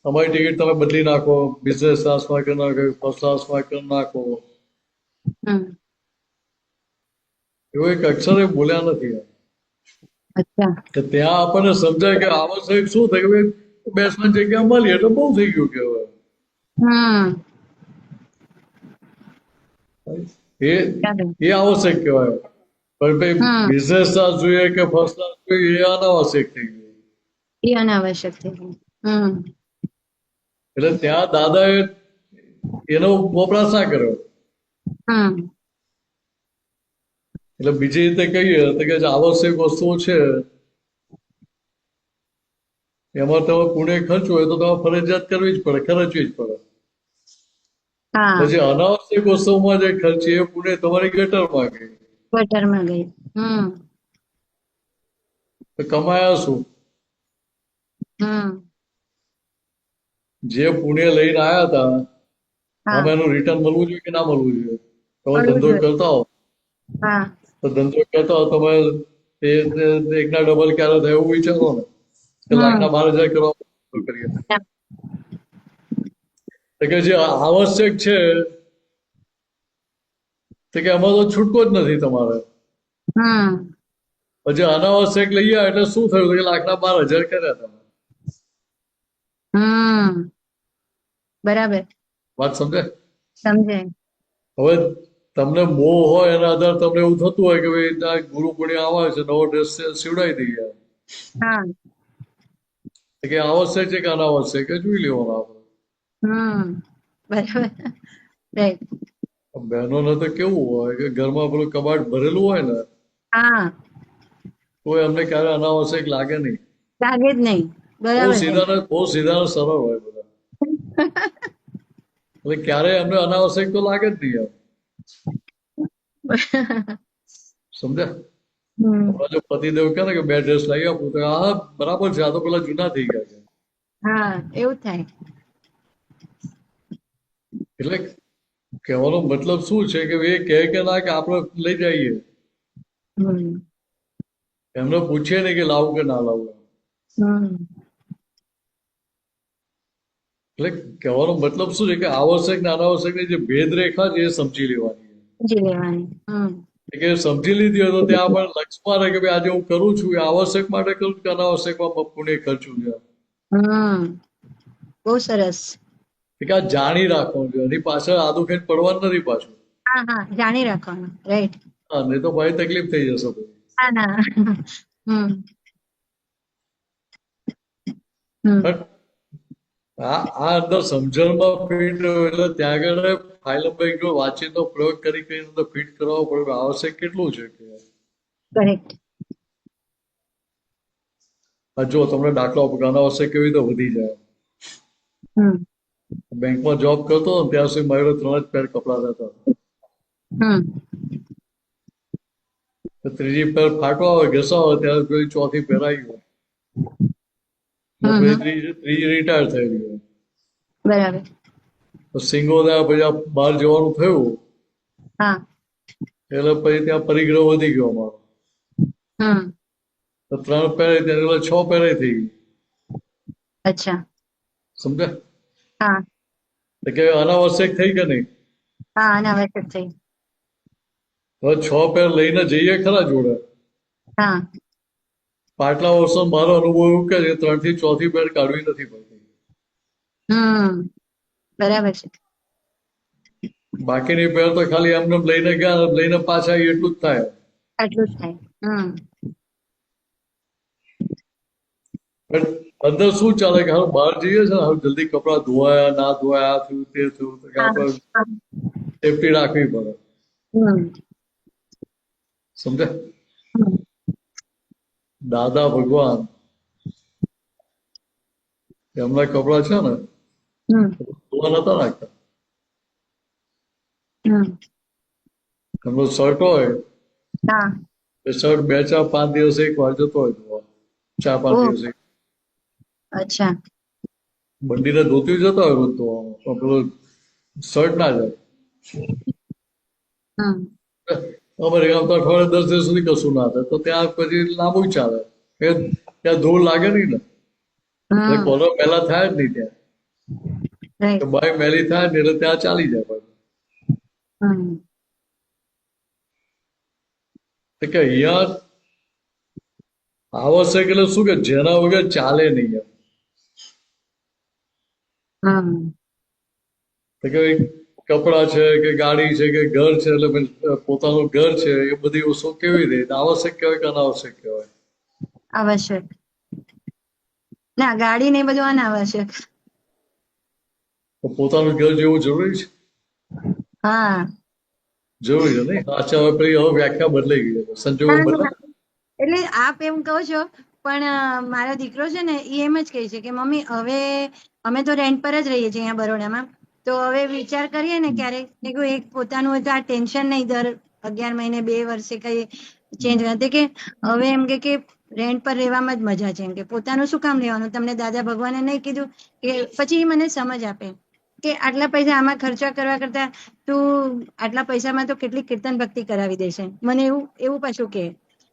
અમારી ટિકિટ તમે બદલી નાખો, બિઝનેસ ક્લાસમાં કરી નાખો, ફર્સ્ટ ક્લાસમાં કરી નાખો. એવો એક અક્ષર એ બોલ્યા નથી. ત્યાં આપણને સમજાય કે આવશ્યક શું થાય કે ભાઈ બેસવાની જગ્યા મળી એટલે બહુ થઈ ગયું કહેવાય. એ આવશ્યક કહેવાય. પણ ભાઈ બિઝનેસ ક્લાસ જોઈએ કે ફર્સ્ટ ક્લાસ જોઈએ એ અનાવશ્યક થઈ ગયું. એ અનાવશ્યક થઈ ગયું. એટલે ત્યાં દાદાએ એનો વપરાશ ના કર્યો. એટલે બીજી રીતે કહીએ તો કે જે આવશ્યક વસ્તુઓ છે એમાં તમે પુણ્ય ખર્ચવું હોય તો તમારે ફરજિયાત કરવી જ પડે, ખર્ચવી જ પડે. પછી અનાવશ્યક વસ્તુઓમાં જે ખર્ચી એ પુણ્ય તમારી ગટરમાં ગઈ. ગટરમાં ગઈ. તો કમાયા શું? જે પુણ્ય લઈને આવ્યા હતા અમે એનું રિટર્ન મળવું જોઈએ કે ના મળવું જોઈએ? તમે ધંધો કરતા હો તો ધંધો કરતા હો તમે એકના ડબલ ક્યારે થાય એવું વિચારો ને કે લાખના 12,000 કરવા કરીએ તો કે જે આવશ્યક છે તો કે એમાં તો છૂટકો જ નથી તમારે. પછી અનાવશ્યક લઈ આવ્યા એટલે શું થયું કે લાખના 12,000 કર્યા તમે. બરાબર. વાત સમજાય? સમજાય. હવે તમને મોહ હોય એના આધારે તમને એવું થતું હોય કે ભાઈ ત્યાં ગુરુ પુણ્ય આવે છે, નવો ડ્રેસ સીવડાવી દઈએ. કે આવશ્યક છે કે અનાવશ્યક કે જોઈ લેવાનું આપણે. બરાબર. રાઈટ. બહેનોને તો કેવું હોય કે ઘરમાં પેલું કબાટ ભરેલું હોય ને તો એમને ક્યારે અનાવશ્યક લાગે નહીં. લાગે જ નહીં. બહુ સીધા સરળ હોય બધા. એટલે ક્યારેય એમને અનાવશ્યક તો લાગે જ નહીં એમ. સમજ્યા? હમણાં જો પતિદેવ કહે ને કે 2 ડ્રેસ લઈ આપું તો હા બરાબર છે, આ તો પેલા જૂના થઈ ગયા છે. એવું થાય. એટલે કહેવાનો મતલબ શું છે કે એ કહે કે ના કે આપણે લઈ જઈએ, એમને પૂછીએ ને કે લાવું કે ના લાવું. એટલે કહેવાનો મતલબ શું છે કે આવશ્યક ને અનાવશ્યક ની જે ભેદરેખા છે એ સમજી લેવાની. કે સમજી લીધી હોય તો ત્યાં પણ લક્ષમાં રહે કે ભાઈ આજે હું કરું છું એ આવશ્યક માટે કરું કે અનાવશ્યકમાં પુણ્ય ખર્ચું છે. બહુ સરસ. કે આ જાણી રાખવાનું છે, એની પાછળ આદુખેટ પડવાનું નથી પાછું. જાણી રાખવાનું. રાઈટ. હા, નહીં તો ભાઈ તકલીફ થઈ જશે. આ અંદર સમજણમાં ફિટ એટલે ત્યાં આગળ ફાઇલમભાઈ વાંચીનો પ્રયોગ કરીને તો ફિટ કરાવવો પડે. આવશ્યક કેટલું છે કે જો તમને દાખલો આપો અનાવશ્યક કેવી રીતે વધી જાય. બેંકમાં જોબ કરતો હતો ત્યાં સુધી મારે 3 જ પેર કપડા રહેતા હતા. ત્રીજી પેર ફાટવા હોય ઘસા હોય ત્યારે પેલી ચોથી પહેરાઈ હોય, ત્રીજી રિટાયર થઈ ગયો. બરાબર. તો સિંગોદા પછી બહાર જવાનું થયું એટલે પછી ત્યાં પરિગ્રહ વધી ગયો અમારો. તો 3 પહેરાય ત્યારે 6 પહેરાય થઈ ગઈ. અચ્છા. સમજ્યા? તો કે અનાવશ્યક થઈ કે નહીં? અનાવશ્યક થઈ. હવે 6 પેર લઈને જઈએ ખરા જોડે. પાટલા વર્ષો મારો અનુભવ એવું કે 3 થી 4થી પેર કાઢવી નથી પડતી. બરાબર છે. બાકીની પેર તો ખાલી એમને લઈને ગયા લઈને પાછા એટલું જ થાય. આટલું જ થાય. અંદર શું ચાલે કે હવે બહાર જઈએ છે ને હવે જલ્દી કપડા ધોવાયા ના ધોવાયા આ થયું તે થયું કે આપણે સેફટી રાખવી પડે. સમજે? દાદા ભગવાન એમના કપડા છે ને ધોવા નતા રાખતા. એમનો શર્ટ હોય એ શર્ટ 2, 4, 5 દિવસ એક વાર જતો હોય ધોવા. 4, 5 દિવસ. અચ્છા. બંડીને ધોતી જતા હોય રોજ ધોવામાં પણ પેલો શર્ટ ના જાય. અમારે ગામ તો અઠવાડિયે 10 દિવસ સુધી કશું ના થાય તો ત્યાં પછી લાંબુ ચાલે. ત્યાં ધૂળ લાગે નહીં ને એટલે કોનો પહેલા થાય જ નહીં ત્યાં. બાય મેલી થાય ને એટલે ત્યાં ચાલી જાય પાછું. કે અહીંયા આવશ્યક એટલે શું કે જેના વગર ચાલે નહીં એમ. કે કપડા છે કે ગાડી છે કે ઘર છે એટલે પોતાનું ઘર છે એ બધી વસ્તુ કેવી રીતે આવશ્યક કહેવાય કે અનાવશ્યક કહેવાય? આવશ્યક. ના, ગાડી ને એ બધું અનાવશ્યક. તો પોતાનું ઘર જેવું જરૂરી છે? હા. જરૂરી છે નહીં? અચ્છા, હવે પેલી હવે વ્યાખ્યા બદલાઈ ગઈ છે, સંજોગો ના, ના. બદલા. એટલે આપ એમ કહો છો, પણ મારો દીકરો છે ને એ એમ જ કહે છે કે મમ્મી હવે અમે તો રેન્ટ પર જ રહીએ છીએ અહીંયા બરોડામાં, તો હવે વિચાર કરીએ ને ક્યારેક કે કોઈ એક પોતાનું હોય તો આ ટેન્શન નહીં, દર 11 મહિને 2 વર્ષે કઈ ચેન્જ કરે કે હવે એમ કે રેન્ટ પર રહેવામાં જ મજા છે, એમ કે પોતાનું શું કામ રહેવાનું, તમને દાદા ભગવાને નહીં કીધું કે? પછી એ મને સમજ આપે કે આટલા પૈસા આમાં ખર્ચા કરવા કરતા તું આટલા પૈસામાં તો કેટલી કીર્તન ભક્તિ કરાવી દેશે, મને એવું પાછું કે.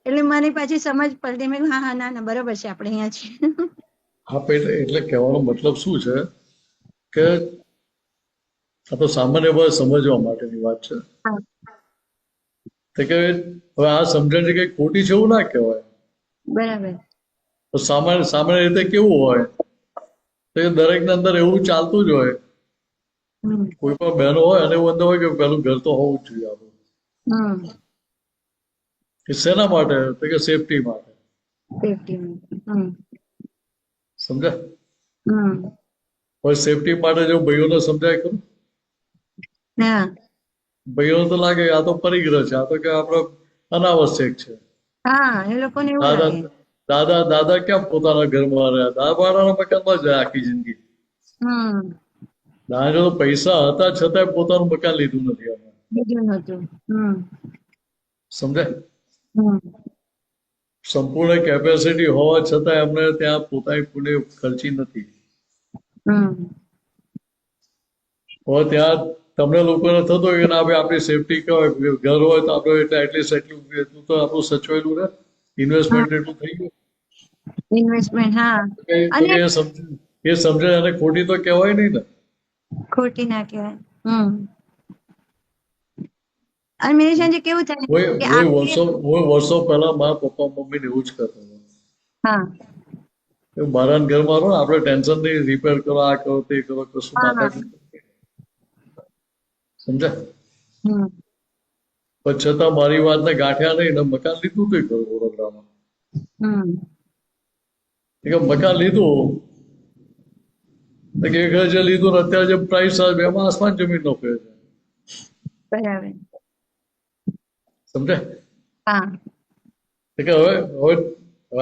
એટલે મને પાછી સમજ પડતી, મેં હા હા ના ના બરોબર છે, આપણે અહીંયા છીએ. હા, એટલે કહેવાનો મતલબ શું છે કે આ તો સામાન્ય વાત સમજવા માટેની વાત છે. હા. તો કે હવે આ સમજણ છે કે ખોટી છે એવું ના કહેવાય. બરાબર. તો સામાન્ય રીતે કેવું હોય તો કે દરેકને અંદર એવું ચાલતું જ હોય. હમ. કોઈ પણ બહેનો હોય અને એવું અંદર હોય કે પેલું ઘર તો હોવું જ જોઈએ આપણું. હમ. કે શેના માટે? તો કે સેફટી માટે. સેફટી. હમ. સમજાય? હમ. હવે સેફટી માટે જો ભાઈઓને સમજાય ખરું? હા. ભાઈઓને તો લાગે આ તો પરિગ્રહ છે, આ તો કે આપણે અનાવશ્યક છે. હા, એ લોકોને એવું દાદા લાગે. દાદા દાદા ક્યાં પોતાના ઘરમાં રહ્યા? દાદા ભાડાના મકાનમાં જ આખી જિંદગી. હમ. દાદા જો પૈસા હતા છતાંય પોતાનું મકાન લીધું નથી અમે. બીજું નતું. હમ. સમજાય? હમ. સંપૂર્ણ કેપેસિટી હોવા છતાં એમને ત્યાં પોતાની પુણે ખર્ચી નથી. હમ. હવે ત્યાં તમને લોકોને થતું હોય કે ના ભાઈ આપણી સેફટી કહેવાય, ઘર હોય તો આપણે એટલે એટલીસ્ટ એટલું તો આપણું સચવાયેલું રહે, ઇન્વેસ્ટમેન્ટ એટલું થઈ ગયું. ઇન્વેસ્ટમેન્ટ. હા. તો અને કે એ સમજે અને ખોટી તો કહેવાય નહીં ને. ખોટી ના કહેવાય. હમ. અને મેનેજર કેવું થાય કે હું વર્ષો પહેલા મારા પપ્પા મમ્મીને એવું જ કરતો હતો. હા. મારા ઘરમાં રહો, આપણે ટેન્શન નહીં, રિપેર કરો, આ કરો, તે કરો, કશું હા. માથા સમજાય? હમ. પણ છતાં મારી વાતને ગાંઠ્યા નહીં ને મકાન લીધું હતું ખરું વડોદરામાં. હમ. મકાન લીધું એક હજાર જે લીધું ને અત્યારે જે પ્રાઇસ આવે એમાં આસમાન જમીનનો ફેર છે. બરાબર. સમજાય? હા. કે હવે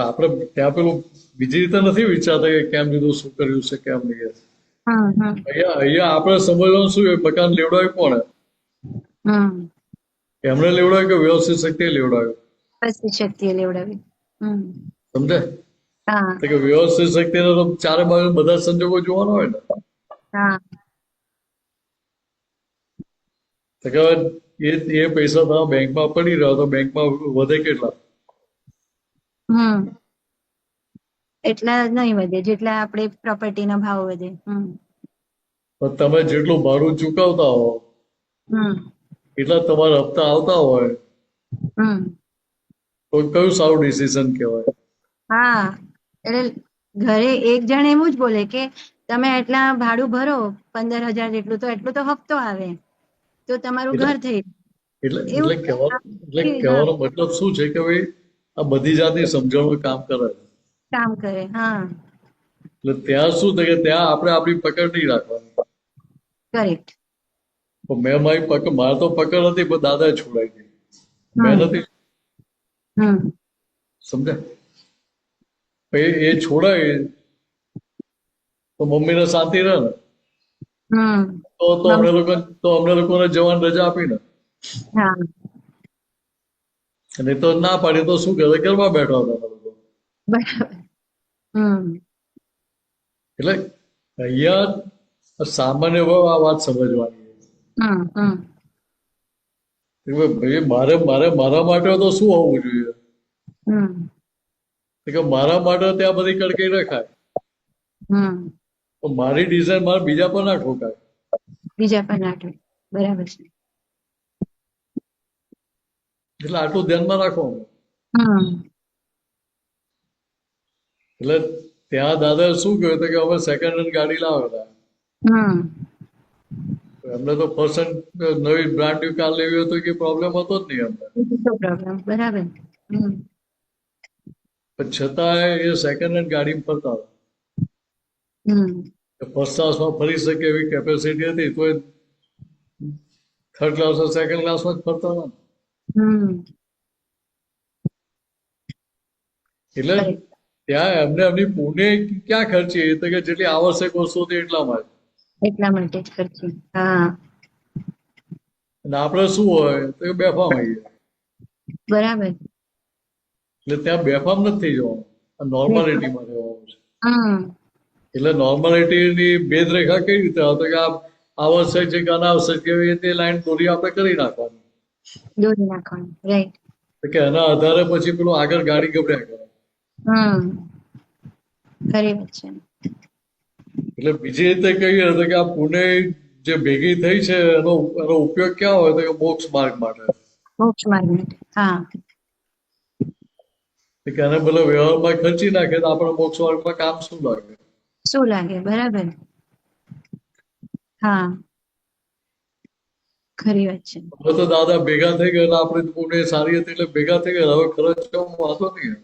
આપણે ત્યાં પેલું બીજી રીતે નથી વિચારતા કે કેમ લીધું, શું કર્યું છે, કેમ નહીં. અહીંયા આપણે સમજવાનું શું, મકાન લેવડાવ્યું કોણે? એમને લેવડાવ્યું કે વ્યવસ્થિત શક્તિએ લેવડાવ્યું? વ્યવસ્થિત શક્તિએ લેવડાવી. સમજાય? હા. કે વ્યવસ્થિત શક્તિને તો ચારે બાજુ બધા સંજોગો જોવાના હોય ને. હા. તો કે એ પૈસા તમારા બેંકમાં પડી રહ્યા તો બેંકમાં વધે કેટલા? એટલા નહીં વધે જેટલા આપણે પ્રોપર્ટીનો ભાવ વધે. પણ તમે જેટલું ભાડું ચૂકવતા હો એટલા તમારા હપ્તા આવતા હોય તો કયું સારું ડિસિઝન કહેવાય? હા. એટલે ઘરે એક જણ એવું જ બોલે કે તમે એટલા ભાડું ભરો 15,000 જેટલું, તો એટલું તો હપ્તો આવે તો તમારું ઘર થઈ. એટલે કહેવાનો મતલબ શું છે કે ભાઈ આ બધી જાતની સમજણો કામ કરે. હા. એટલે ત્યાં શું થાય કે ત્યાં આપણે આપણી પકડ નહીં રાખવાની. કરેક્ટ. મેં મારી પકડ, મારે તો પકડ હતી પણ દાદાએ છોડાઈ ગઈ, મેં નથી. સમજાય? એ છોડાય તો મમ્મીને શાંતિ રહે ને. તો અમને લોકોને જવાની રજા આપી ને. અને તો ના પાડી તો શું કરે, ઘરમાં બેઠા હતા લોકો. બરાબર. એટલે અહીંયા સામાન્ય આ વાત સમજવાની. ભાઈ મારા માટે તો શું હોવું જોઈએ કે મારા માટે ત્યાં બધી કડકી રખાય, તો મારી ડિઝાઇન મારે બીજા પર ના ઠોકાય. બરાબર છે. એટલે આટલું ધ્યાનમાં રાખવાનું. એટલે ત્યાં દાદા શું કહ્યું હતું કે અમે સેકન્ડ હેન્ડ ગાડી લાવેલા. એમને તો ફર્સ્ટ નવી બ્રાન્ડ ન્યુ કાર લેવી હોય તો કે પ્રોબ્લેમ હતો જ નહીં અમને. બરાબર. પણ છતાં એ સેકન્ડ હેન્ડ ગાડી ફરતા હતા. ફર્સ્ટ ક્લાસમાં ફરી શકે એવી કેપેસિટી હતી, તો થર્ડ ક્લાસ સેકન્ડ ક્લાસમાં જ ફરતા હતા. એટલે ત્યાં એમને એમની પુણ્ય ક્યાં ખર્ચી, તો કે જેટલી આવશ્યક વસ્તુ હતી એટલામાં જ ખર્ચી. હા, અને આપણે શું હોય તો બેફામ હોઈએ. બરાબર. એટલે ત્યાં બેફામ નથી થઈ જવાનું, નોર્માલિટીમાં રહેવાનું છે. હમ એટલે નોર્માલિટીની ભેદરેખા કઈ રીતે હતો કે આ આવશ્યક છે કે અનાવશ્યક છે તે લાઈન દોરી આપણે કરી નાખવાની, દોરી નાખવાનું. રાઈટ. કે એના આધારે પછી પેલું આગળ ગાડી ગભર્યા કરે. ખરી વાત છે. એટલે બીજી રીતે કહીએ તો કે આ પુણે જે ભેગી થઈ છે એનો ઉપયોગ ક્યાં હોય તો કે મોક્ષ માર્ગ માટે. મોક્ષ માર્ગ માટે. હા, કે એને ભલે વ્યવહારમાં ખર્ચી નાખે તો આપણે મોક્ષ માર્ગમાં કામ શું લાગે? શું લાગે? બરાબર. હા, ખરી વાત છે. હવે તો દાદા ભેગા થઈ ગયા, આપણે પુણે સારી હતી એટલે ભેગા થઈ ગયા, હવે ખર્ચ વાંધો નહીં.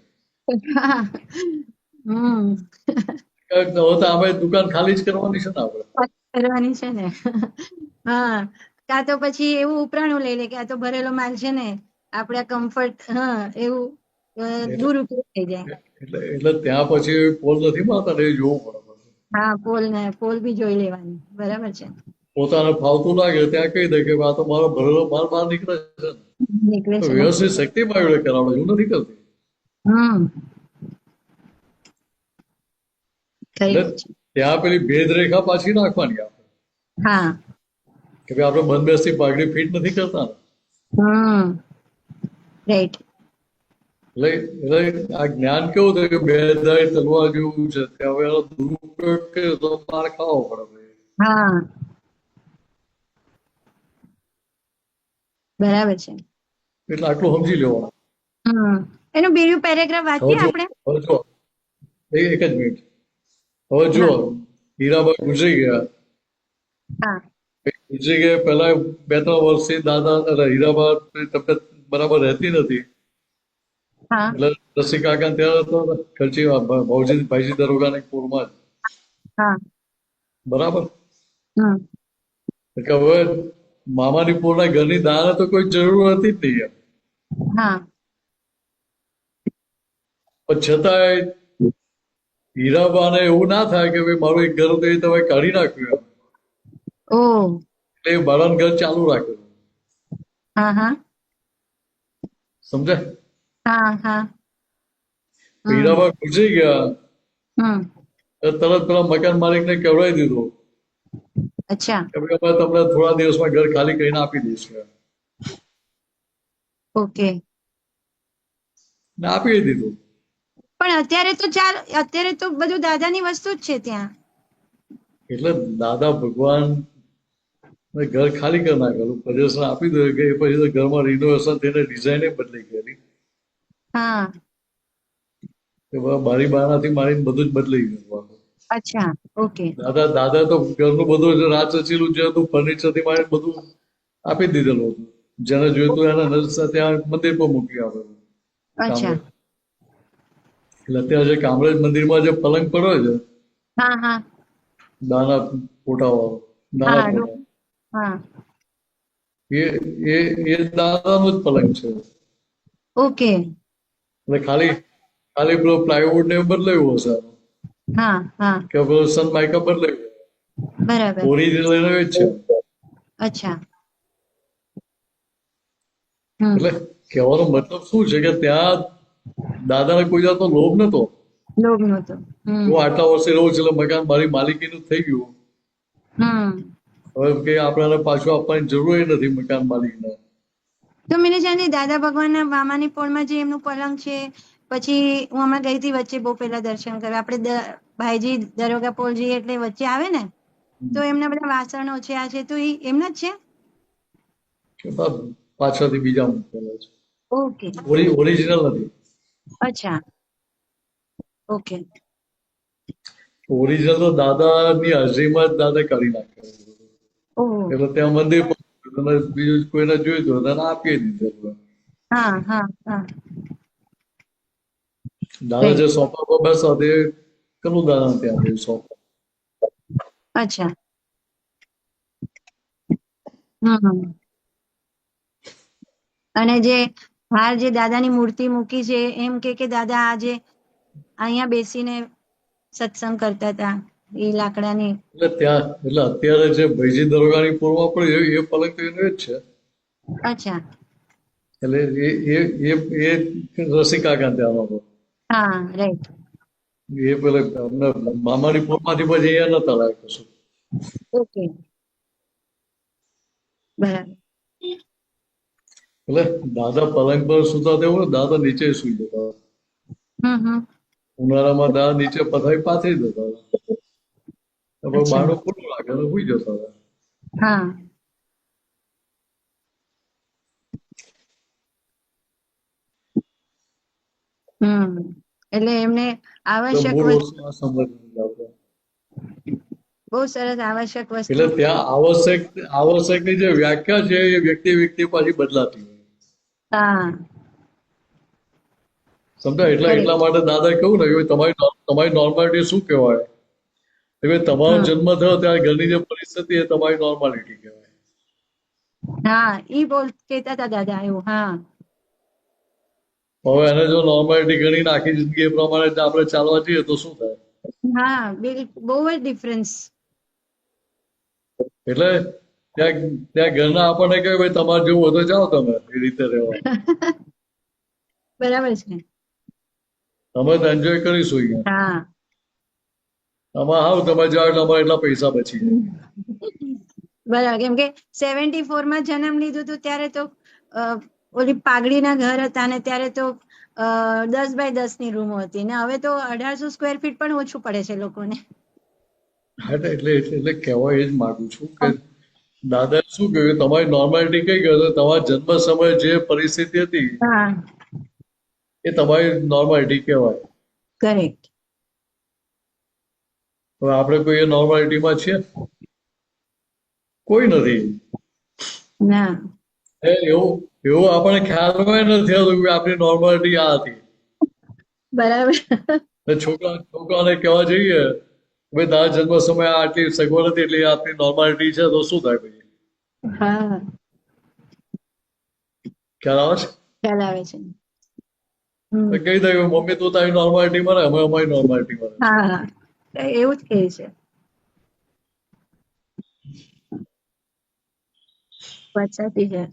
હવે તો આપણે દુકાન ખાલી જ કરવાની છે ને, આપણે કરવાની છે ને. હા, કાં તો પછી એવું ઉપરાણું લઈ લે કે આ તો ભરેલો માલ છે ને, આપણે કમ્ફર્ટ. હા, એવું દુરુપયોગ થઈ જાય. એટલે ત્યાં પછી પોલ નથી મારતા, એ જોવું પડે. હા, પોલ બી જોઈ લેવાની. બરાબર છે. પોતાને ફાવતું લાગે ત્યાં કહી દે કે આ તો મારો ભરેલો માલ બહાર નીકળે છે, વ્યવસ્થિત શક્તિ માં કરાવડે, એવું નથી કરતી. ત્યાં પેલી ભેદરેખા પાછી નાખવાની આપણે. હા, કે ભાઈ આપણે બંધ બેસતી પાઘડી ફિટ નથી કરતા. રાઈટ. એટલે આ જ્ઞાન કેવું થયું કે બે ધારી તલવાર જેવું છે, હવે એનો દુરુપયોગ કર્યો તો માર ખાવો પડે. હા, બરાબર છે. એટલે આટલું સમજી લેવાનું. એનું બીજું પેરેગ્રાફ વાંચીએ આપણે. હવે જો એક જ મિનિટ. હવે જુઓ, હીરાબાઈ ગુજરી ગયા. ગુજરી ગયા પેલા 2-3 વર્ષથી દાદા હીરાબાઈ તબિયત બરાબર રહેતી નથી. એટલે રસી કાકા ત્યાં હતો, ખર્ચી ભાઈજી દરોગાની પૂરમાં જ. બરાબર. હવે મામાની પૂરના ઘરની દાન તો કોઈ જરૂર હતી જ નહીં. પણ છતાંય હીરાબાને એવું ના થાય કે ભાઈ મારું એક ઘર હતું એ તમે કાઢી નાખ્યું, એટલે ભાડાનું ઘર ચાલુ રાખ્યું. સમજાય? હીરાબા ગુજરી ગયા, તરત પેલા મકાન માલિક ને કહેવડાવી દીધું કે ભાઈ તમને થોડા દિવસમાં ઘર ખાલી કરીને આપી દઈશું. ઓકે. ને આપી દીધું. પણ અત્યારે તો બધું દાદાની વસ્તુ જ છે ત્યાં. એટલે દાદા ભગવાન ઘર ખાલી કરી નાખેલું, પજેશન આપી દે કે પછી તો ઘરમાં રિનોવેશન થઈને ડિઝાઇન બદલાઈ ગયેલી. બારી બારણાથી મારીને બધું જ બદલાઈ ગયું. અચ્છા, ઓકે. દાદા તો ઘરનું બધું રાજ રચેલું જે હતું ફર્નિચર થી મારીને બધું આપી દીધેલું હતું. જેને જોઈતું એના ત્યાં મંદિર પર મૂકી આપેલું. અચ્છા. એટલે અત્યારે જે કામરેજ મંદિરમાં જે પલંગ પડ્યો છે, દાના ફોટા વાળો, એ દાદાનો જ પલંગ છે. ઓકે. એટલે ખાલી પેલો પ્લાયવુડ ને બદલાયું હશે, કે પેલો સનમાઇકા બદલાયું. બરાબર. ઓરિજિનલ એનો જ છે. અચ્છા. એટલે કહેવાનો મતલબ શું છે કે ત્યાં દાદાને કોઈ જાતનો લોભ નતો. હું આટલા વર્ષે રહું છું એટલે મકાન મારી માલિકીનું થઈ ગયું, હવે કે આપણે પાછું આપવાની જરૂર નથી મકાન માલિકને. તો મને જાણે દાદા ભગવાનના મામાની પોળમાં જે એમનું પલંગ છે, પછી હું હમણાં ગઈ હતી વચ્ચે બહુ પહેલા દર્શન કરવા, આપણે ભાઈજી દરોગા પોલજી એટલે વચ્ચે આવે ને, તો એમના બધા વાસણો છે આ છે, તો એ એમના જ છે. પાછળથી બીજા મૂકેલા છે. ઓકે. ઓરિજિનલ નથી. અચ્છા, ઓકે. ઓરિજિનલ તો દાદાની હાજરીમાં જ દાદા કાઢી નાખ્યા, એટલે ત્યાં મંદિર બીજું કોઈને જોઈતું હોય તેને આપી દીધેલું. દાદા જે સોફા પર બેસતા તે કનું દાદા ત્યાં સોફા. અચ્છા. હમ. અને જે બહાર જે દાદાની મૂર્તિ મૂકી છે એમ કે દાદા આજે અહીંયા બેસીને સત્સંગ કરતા હતા એ લાકડાની. એટલે અત્યારે જે ભૈજી દરગાહની પૂર્વમાં પડી એ પલક તો એનો જ છે. અચ્છા. એટલે એ રસિકાકાંત ત્યાંનો હતો. હા, રાઈટ. એ પેલા અમને મામાની પૂરમાંથી પછી અહીંયા નતા લાયક કશું. ઓકે, બરાબર. એટલે દાદા પલંગ પર સુતા તેવું દાદા નીચે સુઈ જતા. હમ. ઉનાળામાં દાદા નીચે પથારી પાથરી દેતા હતા. અચ્છા. બારણું ખુલ્લું રાખે તો સુઈ જતા હતા. હા. એટલે એમને આવશ્યક મૂળ વસ્તુ, વસ્તુ આ સંબંધ આવતો. બહુ સરસ આવશ્યક વસ્તુ. એટલે ત્યાં આવશ્યકની જે વ્યાખ્યા છે એ વ્યક્તિ પાછી બદલાતી હોય. હા, સમજાય? એટલા માટે દાદા કહ્યું ને કે તમારી નોર્માલિટી શું કહેવાય? કે તમારો જન્મ થયો ત્યારે ઘરની જે પરિસ્થિતિ એ તમારી નોર્માલિટી કહેવાય. હા, ઈ કહેતા હતા દાદા એવું. હા, હવે એને જો નોર્માલિટી ગણીને આખી જિંદગી એ પ્રમાણે આપણે ચાલવા જઈએ તો શું થાય? હા, બહુ જ ડિફરન્સ. એટલે ત્યાં ઘરના આપણને કહે ભાઈ તમારે જેવું હોય તો જાઓ તમે એ રીતે રહેવા. બરાબર છે. અમે તો એન્જોય કરીશું અહીંયા. હા, આમાં હાવ તમે જાઓ એટલે અમારે એટલા પૈસા બચી જાય. બરાબર. કેમ કે 74 માં જન્મ લીધું હતું ત્યારે તો ઓલી પાઘડીના ઘર હતા ને ત્યારે તો 10x10 ની રૂમ હતી ને હવે તો 1800 સ્ક્વેર ફીટ પણ ઓછું પડે છે લોકોને. એટલે કહેવા એ જ માંગુ છું કે દાદા શું કહ્યું તમારી નોર્માલિટી કઈ ગયો તમારા જન્મ સમયે જે પરિસ્થિતિ હતી હા, એ તમારી નોર્માલિટી કહેવાય. કરેક્ટ. હવે આપણે કોઈ એ નોર્માલિટીમાં છીએ? કોઈ નથી. ના, એવું આપણને ખ્યાલમાં નથી આવતું કે આપણી નોર્માલિટી આ હતી. બરાબર. છોકરાને કહેવા જઈએ ભાઈ તારા જન્મ સમયે આટલી સગવડ હતી એટલે આપણી નોર્માલિટી છે તો શું થાય પછી? હા, ખ્યાલ આવે છે? ખ્યાલ આવે છે. કહી દે મમ્મી તું તારી નોર્માલિટીમાં રહે અમે અમારી નોર્માલિટીમાં રહે. હા, એવું જ કહે છે. વાત સાચી છે.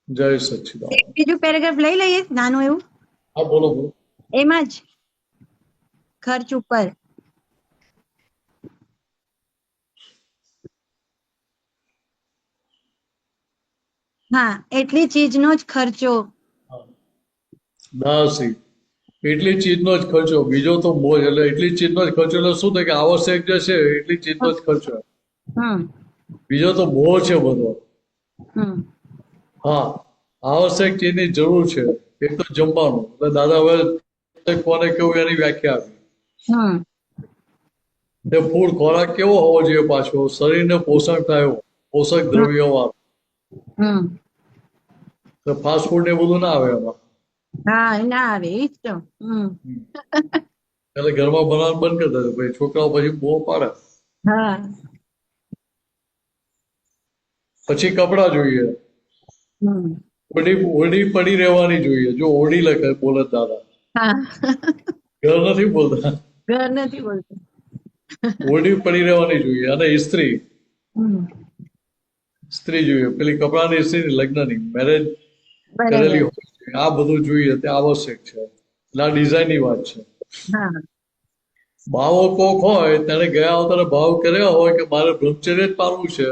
જય સચ્ચિદાનંદ. બીજું પેરેગ્રાફ લઈ લઈએ નાનું એવું. હા, બોલો. એમાં જ ખર્ચ ઉપર. હા, એટલી ચીજનો જ ખર્ચો. દાસી એટલી ચીજનો જ ખર્ચો, બીજો તો મોજ. એટલે એટલી ચીજનો જ ખર્ચો એટલે શું થાય કે આવશ્યક જે છે એટલી ચીજનો જ ખર્ચો. બીજો તો મોહ છે બધો. હા, આવશ્યક ચીજની જરૂર છે એક તો જમવાનું. એટલે દાદા હવે કોને કેવું એની વ્યાખ્યા આપી. તે ફૂડ ખોરાક કેવો હોવો જોઈએ પાછો શરીરને પોષણ થાય પોષક દ્રવ્યો વાળો. ફાસ્ટ ફૂડ ને બધું ના આવે એમાં. હા, ના આવે એ જ તો. એટલે ઘરમાં બનાવવાનું બંધ કરી દે ભાઈ છોકરાઓ પછી બહુ પાડે. હા, પછી કપડા જોઈએ. ઓઢી પડી રહેવાની જોઈએ. જો ઓઢી લખે બોલે દાદા. ઘર નથી બોલતા. ઘર નથી બોલતું. ઓઢી પડી રહેવાની જોઈએ. અને સ્ત્રી જોઈએ પેલી કપડાની સ્ત્રી લગ્નની મેરેજ કરેલી હોય આ બધું જોઈએ તે આવશ્યક છે. એટલે આ ડિઝાઇનની વાત છે. ભાવો કોક હોય તેને ગયા અવતારે ભાવ કર્યા હોય કે મારે બ્રહ્મચર્ય જ પાડવું છે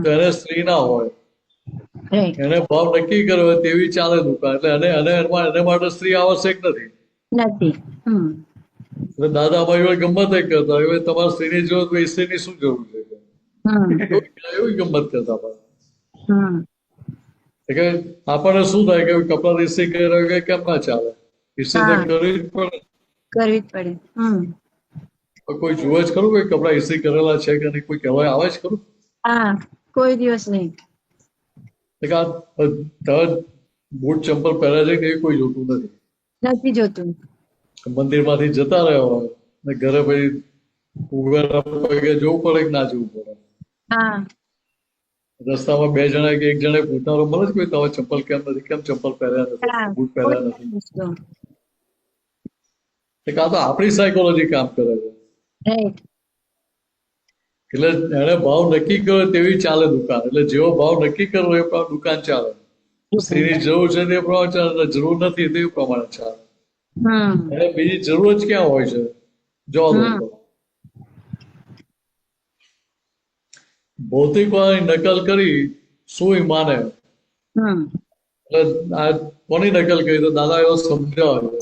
તો એને સ્ત્રી ના હોય. એને ભાવ નક્કી કર્યો હોય તેવી ચાલે દુકાન. એટલે એને માટે સ્ત્રી આવશ્યક નથી. એટલે દાદા અમારી ગમત કરતા હવે તમારા સ્ત્રીની જરૂર હોય સ્ત્રીની શું જરૂર છે એવી ગમત કરતા. કે આપણને શું થાય કે કપડા ઇસ્ત્રી કર્યા કેમ ના ચાલે? ઇસ્ત્રી તો કરવી જ પડે. કોઈ જુએ જ ખરું કે કપડા ઇસ્ત્રી કરેલા છે કે નહીં? કોઈ કહેવાય આવે જ ખરું? કોઈ દિવસ નહીં. બૂટ ચંપલ પહેર્યા છે કે એ કોઈ જોતું નથી. જોતું. મંદિરમાંથી જતા રહ્યા હોય ને ઘરે પછી ઉભેલા પગે જવું પડે કે ના જવું પડે. હા રસ્તામાં બે જણા કે એક જણા પૂછનારો મળે છે કોઈ તમે ચપ્પલ કેમ નથી, કેમ ચપ્પલ પહેર્યા નથી, હા. બૂટ પહેર્યા નથી. વસ્તુ. એક આ તો આપણી સાયકોલોજી કામ કરે છે. રાઈટ. એટલે એને ભાવ નક્કી કર્યો તેવી ચાલે દુકાન. એટલે જેવો ભાવ નક્કી કર્યો એ પ્રમાણે દુકાન ચાલે. સ્ત્રીની જરૂર છે તે પ્રમાણે ચાલે, જરૂર નથી તે પ્રમાણે ચાલે. એને બીજી જરૂર જ ક્યાં હોય છે? જવા દો તો. ભૌતિક વાળાની નકલ કરી શું ઈ માને? એટલે આ કોની નકલ કરી? તો દાદા એવો સમજાવે છે.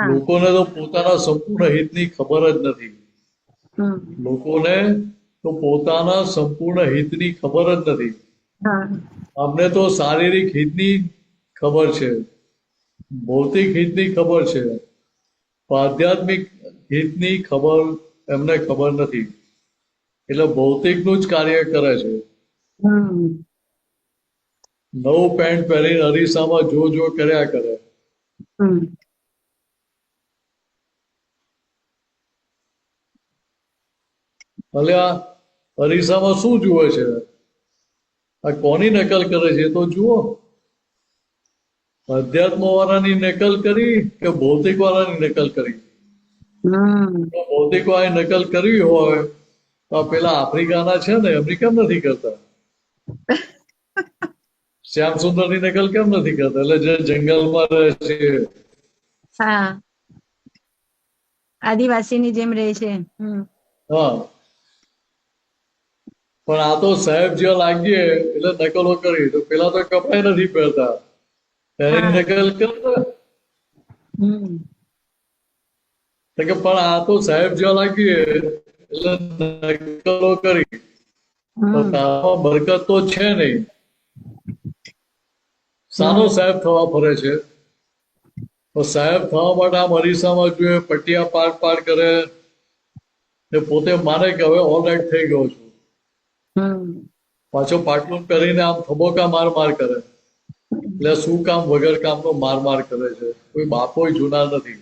લોકોને તો પોતાના સંપૂર્ણ હિતની ખબર જ નથી. લોકોને તો પોતાના સંપૂર્ણ હિતની ખબર જ નથી. અમને તો શારીરિક હિતની ખબર છે, ભૌતિક હિતની ખબર છે, આધ્યાત્મિક હિતની ખબર એમને ખબર નથી. એટલે ભૌતિકનું જ કાર્ય કરે છે. નવું પેન્ટ પહેરીને અરીસામાં જો જો કર્યા કરે. ભલે આ અરીસામાં શું જુએ છે? આ કોની નકલ કરે છે તો જુઓ. અધ્યાત્મ વાળાની નકલ કરી કે ભૌતિક વાળાની નકલ કરી? ભૌતિક વાળાની નકલ કરવી હોય તો પેલા આફ્રિકાના છે ને એમની કેમ નથી કરતા? શ્યામ સુંદર ની નકલ કેમ નથી કરતા? એટલે જે જંગલમાં રહે છે, હા, આદિવાસીની જેમ રહે છે. હા, પણ આ તો સાહેબ જેવા લાગીએ એટલે નકલો કરી. તો પેલા તો કપડા નથી પહેરતા, એની નકલ કરતા. કે પણ આ તો સાહેબ જેવા લાગીએ એટલે નકલો કરી. તો તારામાં બરકત તો છે નહીં. સાનો સાહેબ થવા ફરે છે? તો સાહેબ થવા માટે આમ અરીસામાં જોઈએ, પટિયા પાડ પાડ કરે ને પોતે માને કે હવે ઓલ રાઈટ થઈ ગયો છું. પાછો પાટલું પહેરીને આમ થબોકા માર માર કરે. એટલે શું કામ વગર કામનો માર માર કરે છે? કોઈ બાપોય જૂના નથી.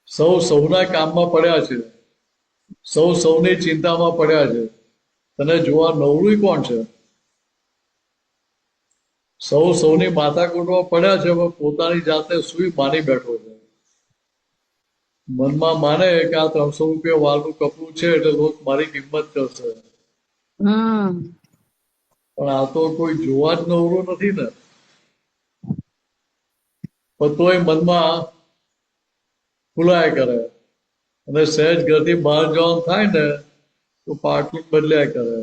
સૌ સૌના કામમાં પડ્યા છે, સૌ સૌની ચિંતામાં પડ્યા છે. તને જોવા નવરું કોણ છે? સૌ સૌની માથાકૂટમાં પડ્યા છે, પણ પોતાની જાતને સુઈ માની બેઠો છે. મનમાં માને કે આ 300 રૂપિયા વાળનું કપડું છે એટલે લોક મારી કિંમત કરશે. પણ આ તો કોઈ જોવા જ નવરું નથી ને. પણ તોય મનમાં ફૂલાય કરે. અને સહેજ ઘરથી બહાર જવાનું થાય ને તો પાટલું બદલ્યા કરે.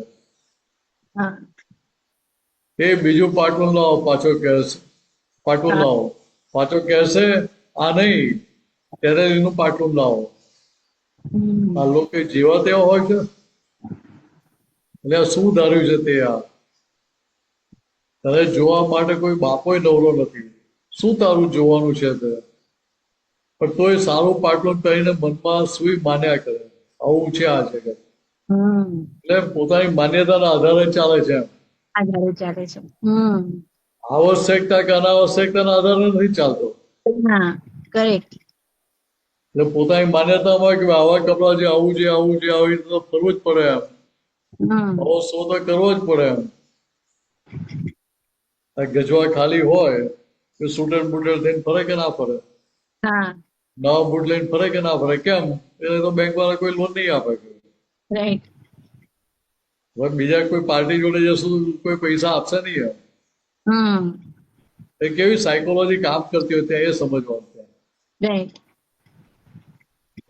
એ બીજું પાટલું લાવો, પાછો કહેશે પાટલું લાવો, પાછો કહેશે આ નહીં ત્યારે એનું પાટલું લાવો. આ લોકો જેવા તેવા હોય છે. એટલે શું ધાર્યું છે તે? આ તને જોવા માટે કોઈ બાપોય નવરો નથી. શું તારું જોવાનું છે તે? પણ તોય સારું પાટલું પહેરીને મનમાં સુઈ માન્યા કરે. આવું છે આ જગત. એટલે પોતાની માન્યતાના આધારે ચાલે છે. આધારે ચાલે છે. આવશ્યકતા કે અનાવશ્યકતાના આધારે નથી ચાલતો. કરેક્ટ. એટલે પોતાની માન્યતામાં કે આવા કપડા છે, આવું છે, આવું છે, આવી રીતે ફરવું જ પડે એમ. આવો સોદો કરવો જ પડે એમ. ગજવા ખાલી હોય તો સુટેડ બુટેડ થઈને ફરે કે ના ફરે? નવા બુટ લઈને ફરે કે ના ફરે? કેમ? એટલે તો બેંક વાળા કોઈ લોન નહીં આપે. રાઈટ. હવે બીજા કોઈ પાર્ટી જોડે જશું કોઈ પૈસા આપશે નહીં એમ. એ કેવી સાયકોલોજી કામ કરતી હોય ત્યાં એ સમજવાનું છે. રાઈટ.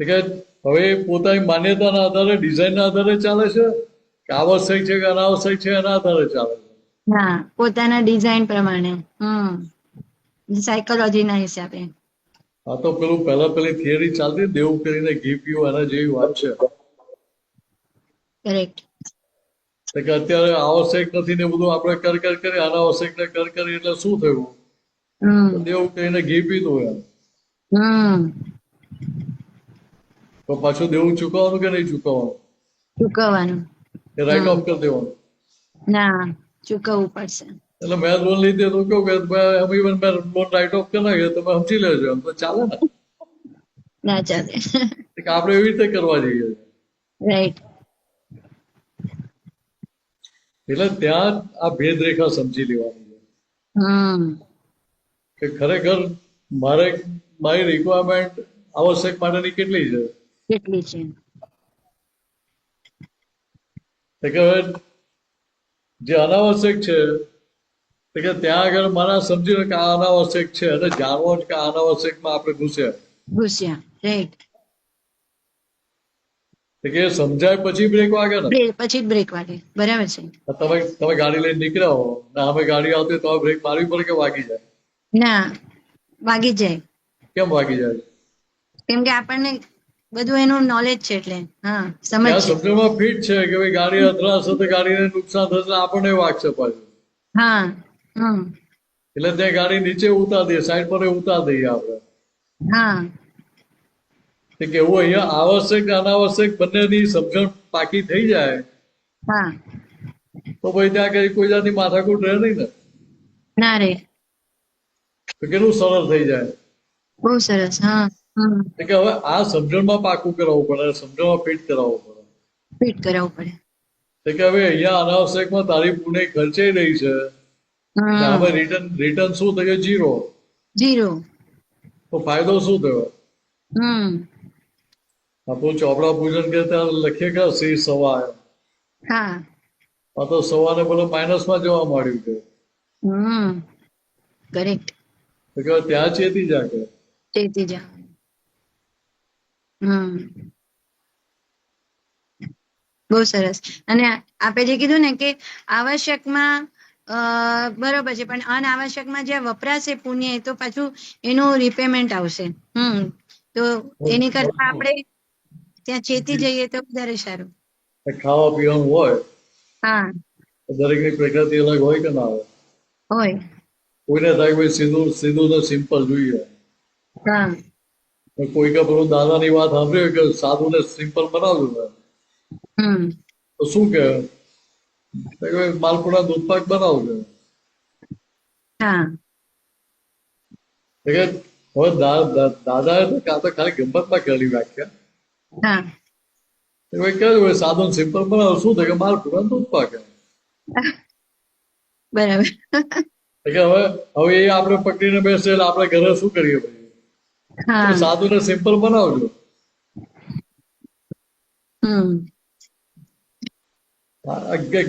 કે હવે પોતાની માન્યતાના આધારે, ડિઝાઇનના આધારે ચાલે છે કે આવશ્યક છે કે અનાવશ્યક છે એના આધારે ચાલે છે. પોતાના ડિઝાઇન પ્રમાણે, સાયકોલોજીના હિસાબે. આ તો પેલી થિયરી ચાલતી દેવું કરીને ઘી પીવું એના જેવી વાત છે. કરેક્ટ. કે અત્યારે આવશ્યક નથી ને બધું આપણે કર કરી, અનાવશ્યક ને કર કરી એટલે શું થયું? દેવું કરીને ઘી પીધું એમ. તો પાછું દેવું ચૂકવવાનું કે નહીં ચૂકવવાનું? ચૂકવવાનું. એ રાઇટ ઓફ કરી દેવાનું? ના, ચૂકવવું પડશે. એટલે મેં લોન લીધી તો કેવું કે મેં લોન રાઇટ ઓફ કરી નાખી, તમે સમજી લેજો એમ તો ચાલે ને. ના ચાલે. કે આપણે એવી રીતે કરવા જઈએ. રાઈટ. એટલે ત્યાં આ ભેદરેખા સમજી લેવાની છે કે ખરેખર મારી રિક્વાયરમેન્ટ આવશ્યક માટેની કેટલી છે. કેટલી છે. કે હવે જે અનાવશ્યક છે કે ત્યાં આગળ મારા સમજી લો કે આ અનાવશ્યક છે અને જાણવો કે આ અનાવશ્યકમાં આપણે ઘૂસ્યા. રાઈટ. કે સમજાય પછી બ્રેક વાગે ને. પછી જ બ્રેક વાગે. બરાબર છે. તમે ગાડી લઈને નીકળ્યા હો ને અમે ગાડી આવતી તો બ્રેક મારવી પડે કે વાગી જાય? ના, વાગી જાય. કેમ વાગી જાય? કેમ કે આપણને બધું એનું નોલેજ છે એટલે હા સમજ છે. સમજણમાં ફિટ છે કે ભાઈ ગાડી અથડાશે તો ગાડીને નુકસાન થશે, આપણને વાગશે પાછું. હા. એટલે ત્યાં ગાડી નીચે ઉતાર દઈએ, સાઈડ પર ઉતાર દઈએ આપણે. હા. કે એવું અહીંયા આવશ્યક અનાવશ્યક બંનેની સમજણ પાકી થઈ જાય હા તો ભાઈ ત્યાં કઈ કોઈ જાતની માથાકૂટ રહે નહીં ને. ના રે. તો કેટલું સરળ થઈ જાય. બહુ સરસ. હા. કે હવે આ સમજણમાં પાકું કરાવવું પડે, સમજણમાં ફિટ કરાવવું પડે. ફિટ કરાવવું પડે. કે હવે અહીંયા અનાવશ્યકમાં તારી પુણે ખર્ચાઈ રહી છે. હવે રિટર્ન શું થયું? જીરો. તો ફાયદો શું થયો? આપણું ચોપડા પૂજન કે ત્યાં લખીએ કે શ્રી સવા આવ્યો. હા. આ તો સવાને પેલો માઇનસમાં જવા માંડ્યું છે. કરેક્ટ. કે ત્યાં ચેતી જા કે ચેતી જા. બહુ સરસ. અને આપે જે કીધું ને કે આવશ્યકમાં બરોબર છે પણ અનાવશ્યકમાં જે વપરાશે પુણ્ય એ તો પાછું એનું રિપેમેન્ટ આવશે. તો એની કરતા આપણે ત્યાં ચેતી જઈએ તો વધારે સારું. ખાવા પીવાનું હોય. હા. દરેકની પ્રકૃતિ અલગ હોય કે ના હોય. કોઈને થાય ભાઈ સીધું ને સિમ્પલ જોઈએ. હા. કોઈ કે પેલું દાદાની વાત સાંભળી કે સાદું ને સિમ્પલ બનાવજો તો શું કે માલપુરા દૂધપાક બનાવજો. હા. હવે દાદાએ કાં તો ખાલી ગમતમાં કરેલી વ્યાખ્યા. હા. કહ્યું સાદું સિમ્પલ બનાવો શું થાય કે માલપુરા દૂધપાક. બરાબર. હવે એ આપણે પકડીને બેસે એટલે આપણે ઘરે શું કરીએ ભાઈ? સાદું ને સિમ્પલ બનાવજો.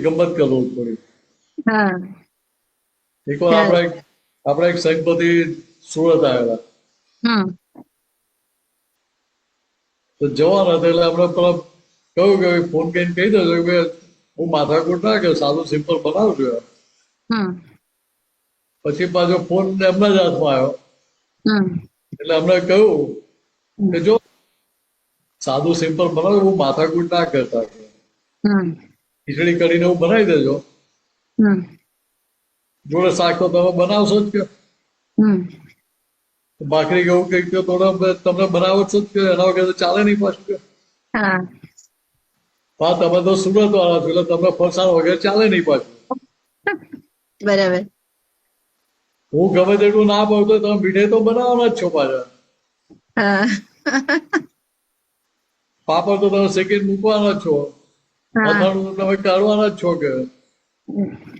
ગમત કરવું થોડી. એકવાર આપણે એક સંઘપતિ સુરત આવેલા તો જવાના હતા એટલે આપણે પેલા કહ્યું કે ફોન કરીને કહી દેજો કે હું માથાકૂટ ના કે સાદું સિમ્પલ બનાવજો. પછી પાછો ફોન એમના જ હાથમાં આવ્યો એટલે અમને કહ્યું કે જો સાદું સિમ્પલ બનાવો, હું માથાકૂટ ના કરતા. ખીચડી કરીને હું બનાવી દેજો, જોડે શાક તો તમે બનાવશો જ કે ભાખરી કેવું કઈક તમને બનાવો છો જ કે એના વગર તો ચાલે નહીં પાછું કે. હા, તમે તો સુરત વાળા છો એટલે તમને ફરસાણ વગર ચાલે નહીં પાછું. બરાબર. હું ગમે તેટલું ના પાડતો તમે મીઠાઈ તો બનાવવાના જ છો પાછા. પાપડ તો તમે શેકીને મૂકવાના જ છો, અથાણું તો તમે કાઢવાના જ છો કે.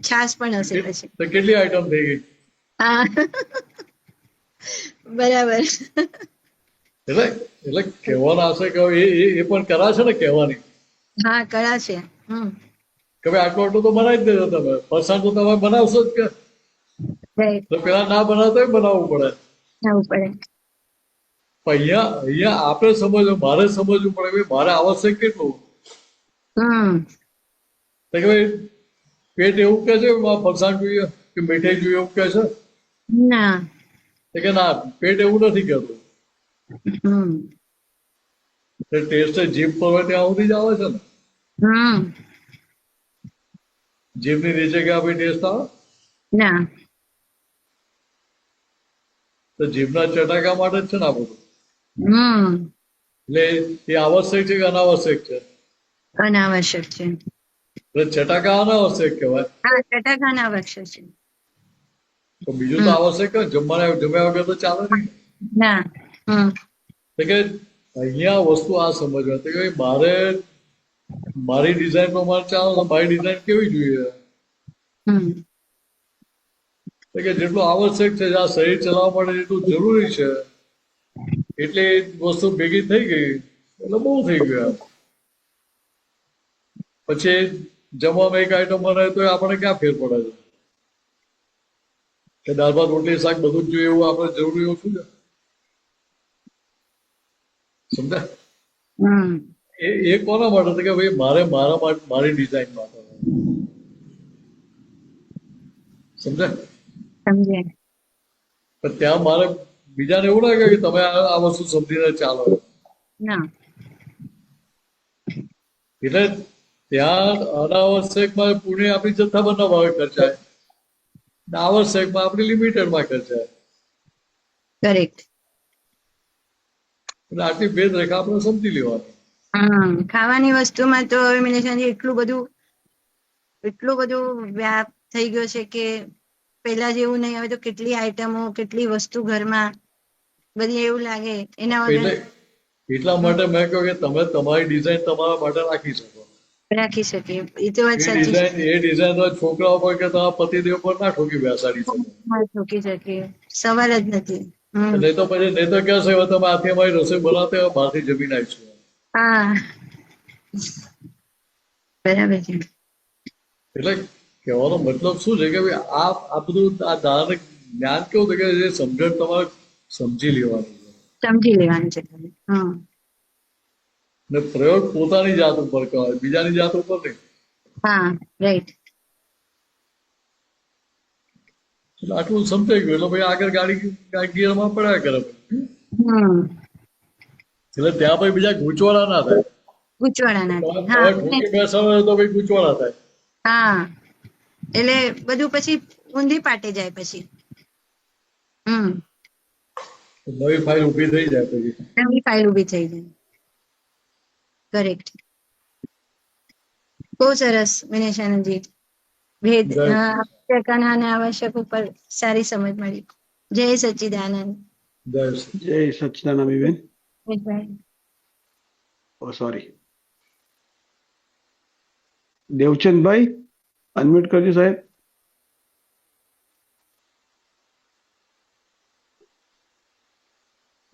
છાશ પણ હશે પછી. તો કેટલી આઈટમ થઈ ગઈ. બરાબર. એટલે કહેવાના હશે કે એ પણ કરા છે ને કહેવાની. હા, કરા છે કે ભાઈ આટલું આટલું તો બનાવી જ દેજો તમે, ફરસાણ તો તમે બનાવશો જ કે. તો પેલા ના બનાવતા બનાવવું પડે. અહીંયા આપણે સમજવું, મારે સમજવું પડે મારે આવશ્યક કેટલું. કે ભાઈ પેટ એવું કે છે ફરસાણ જોઈએ કે મીઠાઈ જોઈએ એવું કે છે ના. કે ના, પેટ એવું નથી કહેતું. ટેસ્ટ જીભ પર હોય ત્યાં સુધી જ આવે છે ને. જીભની નીચે કે ભાઈ ટેસ્ટ આવે ના. તો જીભના ચટાકા માટે જ છે ને આ બધું. એટલે એ આવશ્યક છે કે અનાવશ્યક છે? અનાવશ્યક છે. એટલે ચટાકા અનાવશ્યક કહેવાય. હા, ચટાકા અનાવશ્યક છે. તો બીજું તો આવશ્યક જમ્યા વગર તો ચાલે નહીં. ના. તો કે અહીંયા વસ્તુ આ સમજવા તો કે મારે મારી ડિઝાઇન પ્રમાણે ચાલો, મારી ડિઝાઇન કેવી જોઈએ હમ તો કે જેટલું આવશ્યક છે, આ શરીર ચલાવવા માટે જેટલું જરૂરી છે એટલે વસ્તુ ભેગી થઈ ગઈ એટલે બહુ થઈ ગયું. પછી જમવામાં એક આઈટમ બનાવે તો આપણે ક્યાં ફેર પડે છે કે દાળ ભાત રોટલી શાક બધું જ જોઈએ એવું આપણે જરૂરી ઓછું છે. સમજાય? હમ એ કોના માટે કે ભાઈ મારે મારા માટે મારી ડિઝાઇન માટે. સમજાય? સમજ્યા. પણ ત્યાં મારે બીજાને એવું લાગે કે તમે આ વસ્તુ સમજીને ચાલો. ના. એટલે ત્યાં અનાવશ્યકમાં પુણે આપણી જથ્થાબંધના ભાવે ખર્ચાય, આવશ્યકમાં આપણી લિમિટેડમાં ખર્ચાય. કરેક્ટ. એટલે આટલી ભેદ રેખા આપણે સમજી લેવાની. ખાવાની વસ્તુમાં તો હવે મિલેશનજી એટલું બધું વ્યાપ થઈ ગયો છે કે પેલા જેવું નહીં. હવે તો કેટલી આઈટમો, કેટલી વસ્તુ ઘરમાં બધી એવું લાગે એના વગર એટલા માટે મેં કહ્યું કે તમે તમારી ડિઝાઇન તમારા માટે રાખી શકો. રાખી શકીએ. એ તો વાત એ સાચી છે. ડિઝાઇન તો છોકરાઓ પર કે તમારા પતિદેવ પર ના ઠોકી બેસાડી શકો. ઠોકી શકીએ, સવાલ જ નથી. નહીં તો પછી નહીં તો ક્યાં છે તમે આથી અમારી રસોઈ બનાવતા હોય બહારથી જમીન આવીશું. હા બરાબર છે. એટલે કહેવાનો મતલબ શું છે કે ભાઈ આ બધું આ ધાર્મિક જ્ઞાન કેવું છે કે જે સમજણ તમારે સમજી લેવાની છે. સમજી લેવાનું છે. ને પ્રયોગ પોતાની જાત ઉપર કરાય, બીજાની જાત ઉપર નહીં. હા રાઈટ. એટલે આટલું સમજાઈ ગયું એટલે ભાઈ આગળ ગાડી ગિયરમાં પડ્યા કરે. એટલે ત્યાં પછી બીજા ગૂંચવાડા ના થાય. ગૂંચવાડા ના થાય. ઠોકી બેસાડે તો ભાઈ ગૂંચવાડા થાય. હા એટલે બધું પછી ઊંધી પાટે જાય પછી. નવી ફાઇલ ઊભી થઈ જાય પછી. નવી ફાઇલ ઊભી થઈ જાય. કરેક્ટ. બહુ સરસ વિનેશાનંદજી. ભેદ આવશ્યક અને આવશ્યક ઉપર સારી સમજ મળી. જય સચ્ચિદાનંદ. જય સચ્ચિદાનંદ બેન. સોરી, દેવચંદભાઈ અનમ્યુટ કરજો સાહેબ.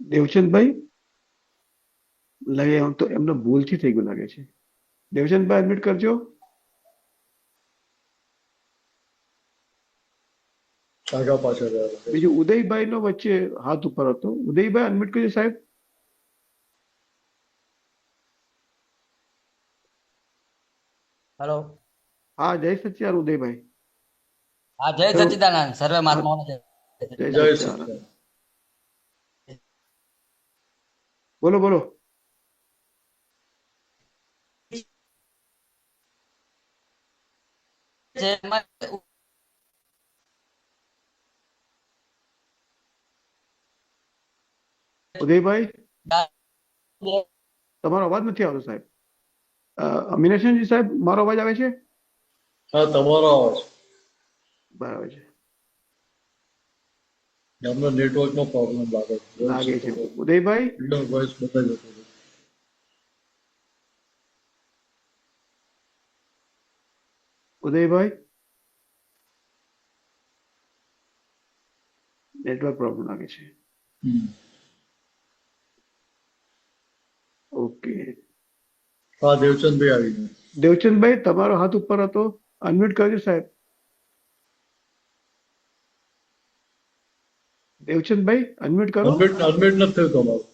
દેવચંદભાઈ લાગે આમ તો એમને ભૂલથી થઈ ગયું લાગે છે. દેવચંદભાઈ અનમ્યુટ કરજો. બીજું ઉદયભાઈ નો વચ્ચે હાથ ઉપર હતો. ઉદયભાઈ અનમ્યુટ કરજો સાહેબ. હેલો. હા જય સચ્ચિદાનંદ ઉદયભાઈ. હા જય સચ્ચિદાનંદ. સર્વે મહાત્માઓને જય સચ્ચિદાનંદ. બોલો બોલો. ઉદયભાઈ તમારો અવાજ નથી આવતો સાહેબ. મિનેશનજી સાહેબ મારો અવાજ આવે છે? હા તમારો અવાજ બરાબર છે. એમનો નેટવર્ક નો પ્રોબ્લેમ લાગે છે. ઉદયભાઈ વોઇસ બતાવી જતો. ઉદયભાઈ નેટવર્ક પ્રોબ્લેમ લાગે છે. ઓકે. હા દેવચંદભાઈ આવી ગયા. દેવચંદભાઈ તમારો હાથ ઉપર હતો, અનમ્યુટ કરજો સાહેબ. દેવચંદભાઈ અનમ્યુટ કરો. અનમ્યુટ નથી થયું તમારું.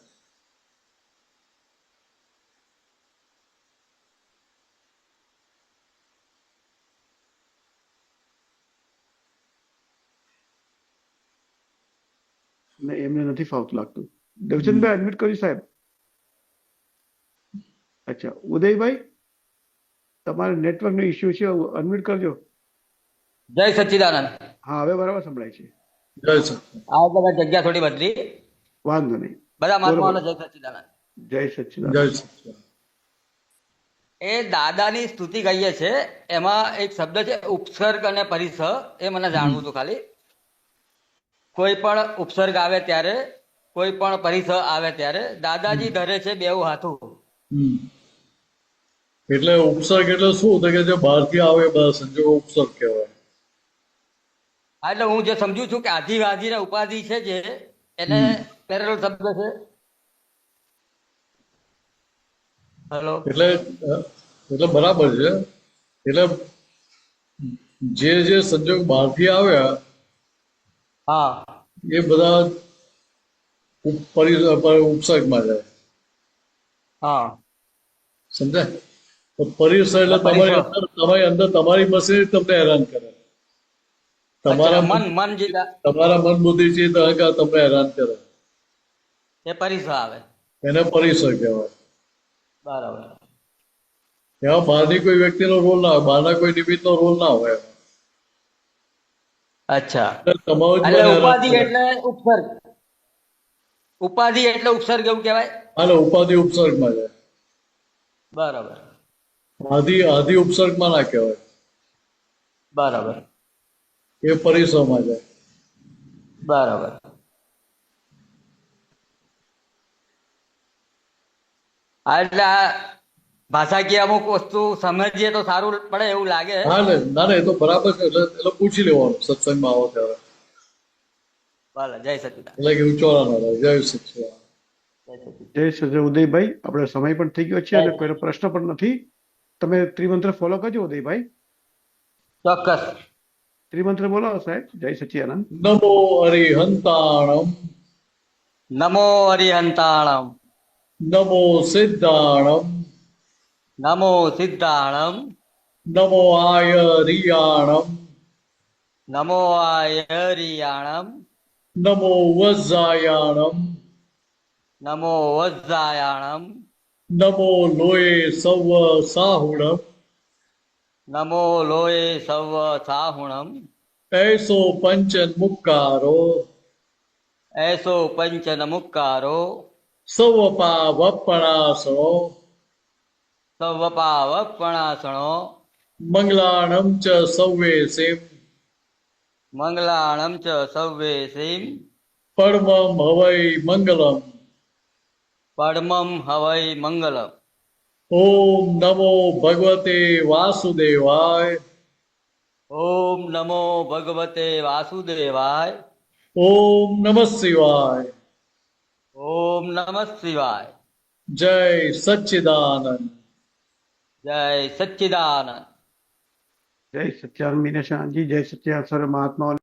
એમને નથી ફાવતું લાગતું. દેવચંદભાઈ અનમ્યુટ કરજો સાહેબ. અચ્છા ઉદયભાઈ તમારે નેટવર્ક નો ઇસ્યુ છે, અનમ્યુટ કરજો. જય સચ્ચિદાનંદ. હા હવે બરાબર સંભળાય છે. જય સચ્ચિદાનંદ. આ બધા જગ્યા થોડી બદલી. વાંધો નહીં. બધા મહાત્માઓને જય સચ્ચિદાનંદ. જય સચ્ચિદાનંદ. જય સચ્ચિદાનંદ. એ દાદાની સ્તુતિ કહીએ છે, એમાં એક શબ્દ છે ઉપસર્ગ અને પરિસર. એ મને જાણવું હતું ખાલી. કોઈ પણ ઉપસર્ગ આવે ત્યારે કોઈ પણ પરિસર આવે ત્યારે દાદાજી ધરે છે બેઉ હાથું. હમ. એટલે ઉપસર્ગ એટલે શું તો કે જે બહારથી આવે એ બધા સંજોગો ઉપસર્ગ કહેવાય. હા, એટલે હું જે સમજુ છું કે આધિવાધી ને ઉપાધિ છે જે એને પેરેલલ શબ્દ છે. હેલો. એટલે બરાબર છે. એટલે જે સંજોગ બહારથી આવ્યા હા એ બધા ઉપસર્ગમાં જાય. હા. સમજાય? તો પરિસર એટલે તમારી અંદર તમારી મશીનરી તમને હેરાન કરે. અચ્છા, મન જે તમારા મન બુદ્ધિ ચિત્ત અહંકાર તમને હેરાન કરે, એ પરિસર આવે. એને પરિસર કહેવાય. બરાબર. એમાં બહારની કોઈ વ્યક્તિનો રોલ ના હોય, બહારના કોઈ નિમિત્તનો રોલ ના હોય. અચ્છા, તમારું જ એટલે મન હેરાન ઉપાધિ કરે. એટલે ઉપસર્ગ. ઉપાધિ એટલે ઉપસર્ગ એવું કહેવાય. હાલે ઉપાધિ ઉપસર્ગમાં જાય. બરાબર. આદિ ઉપસર્ગમાં ના કહેવાય, બરાબર. એ પરિસરમાં જાય. બરાબર. હા, એટલે આ ભાષાકીય અમુક વસ્તુ સમજીએ તો સારું પડે એવું લાગે. હા ને, ના એ તો બરાબર છે. એટલે પૂછી લેવાનું સત્સંગમાં આવો ત્યારે. ભલે, જય સચિદાનંદ. એટલે કે ઉચોરા ના રહે. જય સચિદાનંદ. જય સચિદાનંદ. ઉદયભાઈ, આપણે સમય પણ થઈ ગયો છે અને કોઈનો પ્રશ્ન પણ નથી. તમે ત્રિમંત્ર ફોલો કરજો ઉદયભાઈ. ચોક્કસ. ત્રિમંત્ર બોલો સાહેબ. જય સચિદાનંદ. નમો હરિહંતાણમ, નમો હરિહંતાણમ, નમો સિદ્ધાણમ, નમો સિદ્ધાણમ, નમો આયરિયાણમ, નમો આયરિયાણમ, નમો વજ્જાયાણમ, નમો વજ્જાયાણમ, નમો લોય સવ સાહુણમ, નમો લોય સવ સાહુણમ, એસો પંચન મુક્કારો, એસો પંચન મુક્કારો, સવપા વપણાસણો, સવપાવપણાસણો, મંગલાણમ ચ સૌવે સેમ, મંગલાણમ ચ સવ્વે સિમ, પરમમ હવૈ મંગલમ. પડમમ હવૈ મંગલમ. ઓમ નમો ભગવતે વાસુદેવાય, ઓમ નમો ભગવતે વાસુદેવાય, ઓમ નમઃ શિવાય, ઓમ નમઃ શિવાય. જય સચ્ચિદાનંદ. જય સચ્ચિદાનંદ. જય સચ્ચિદાનંદ મીનાશાનંદજી. જય સચ્ચિદાનંદ સર્વ મહાત્માઓ.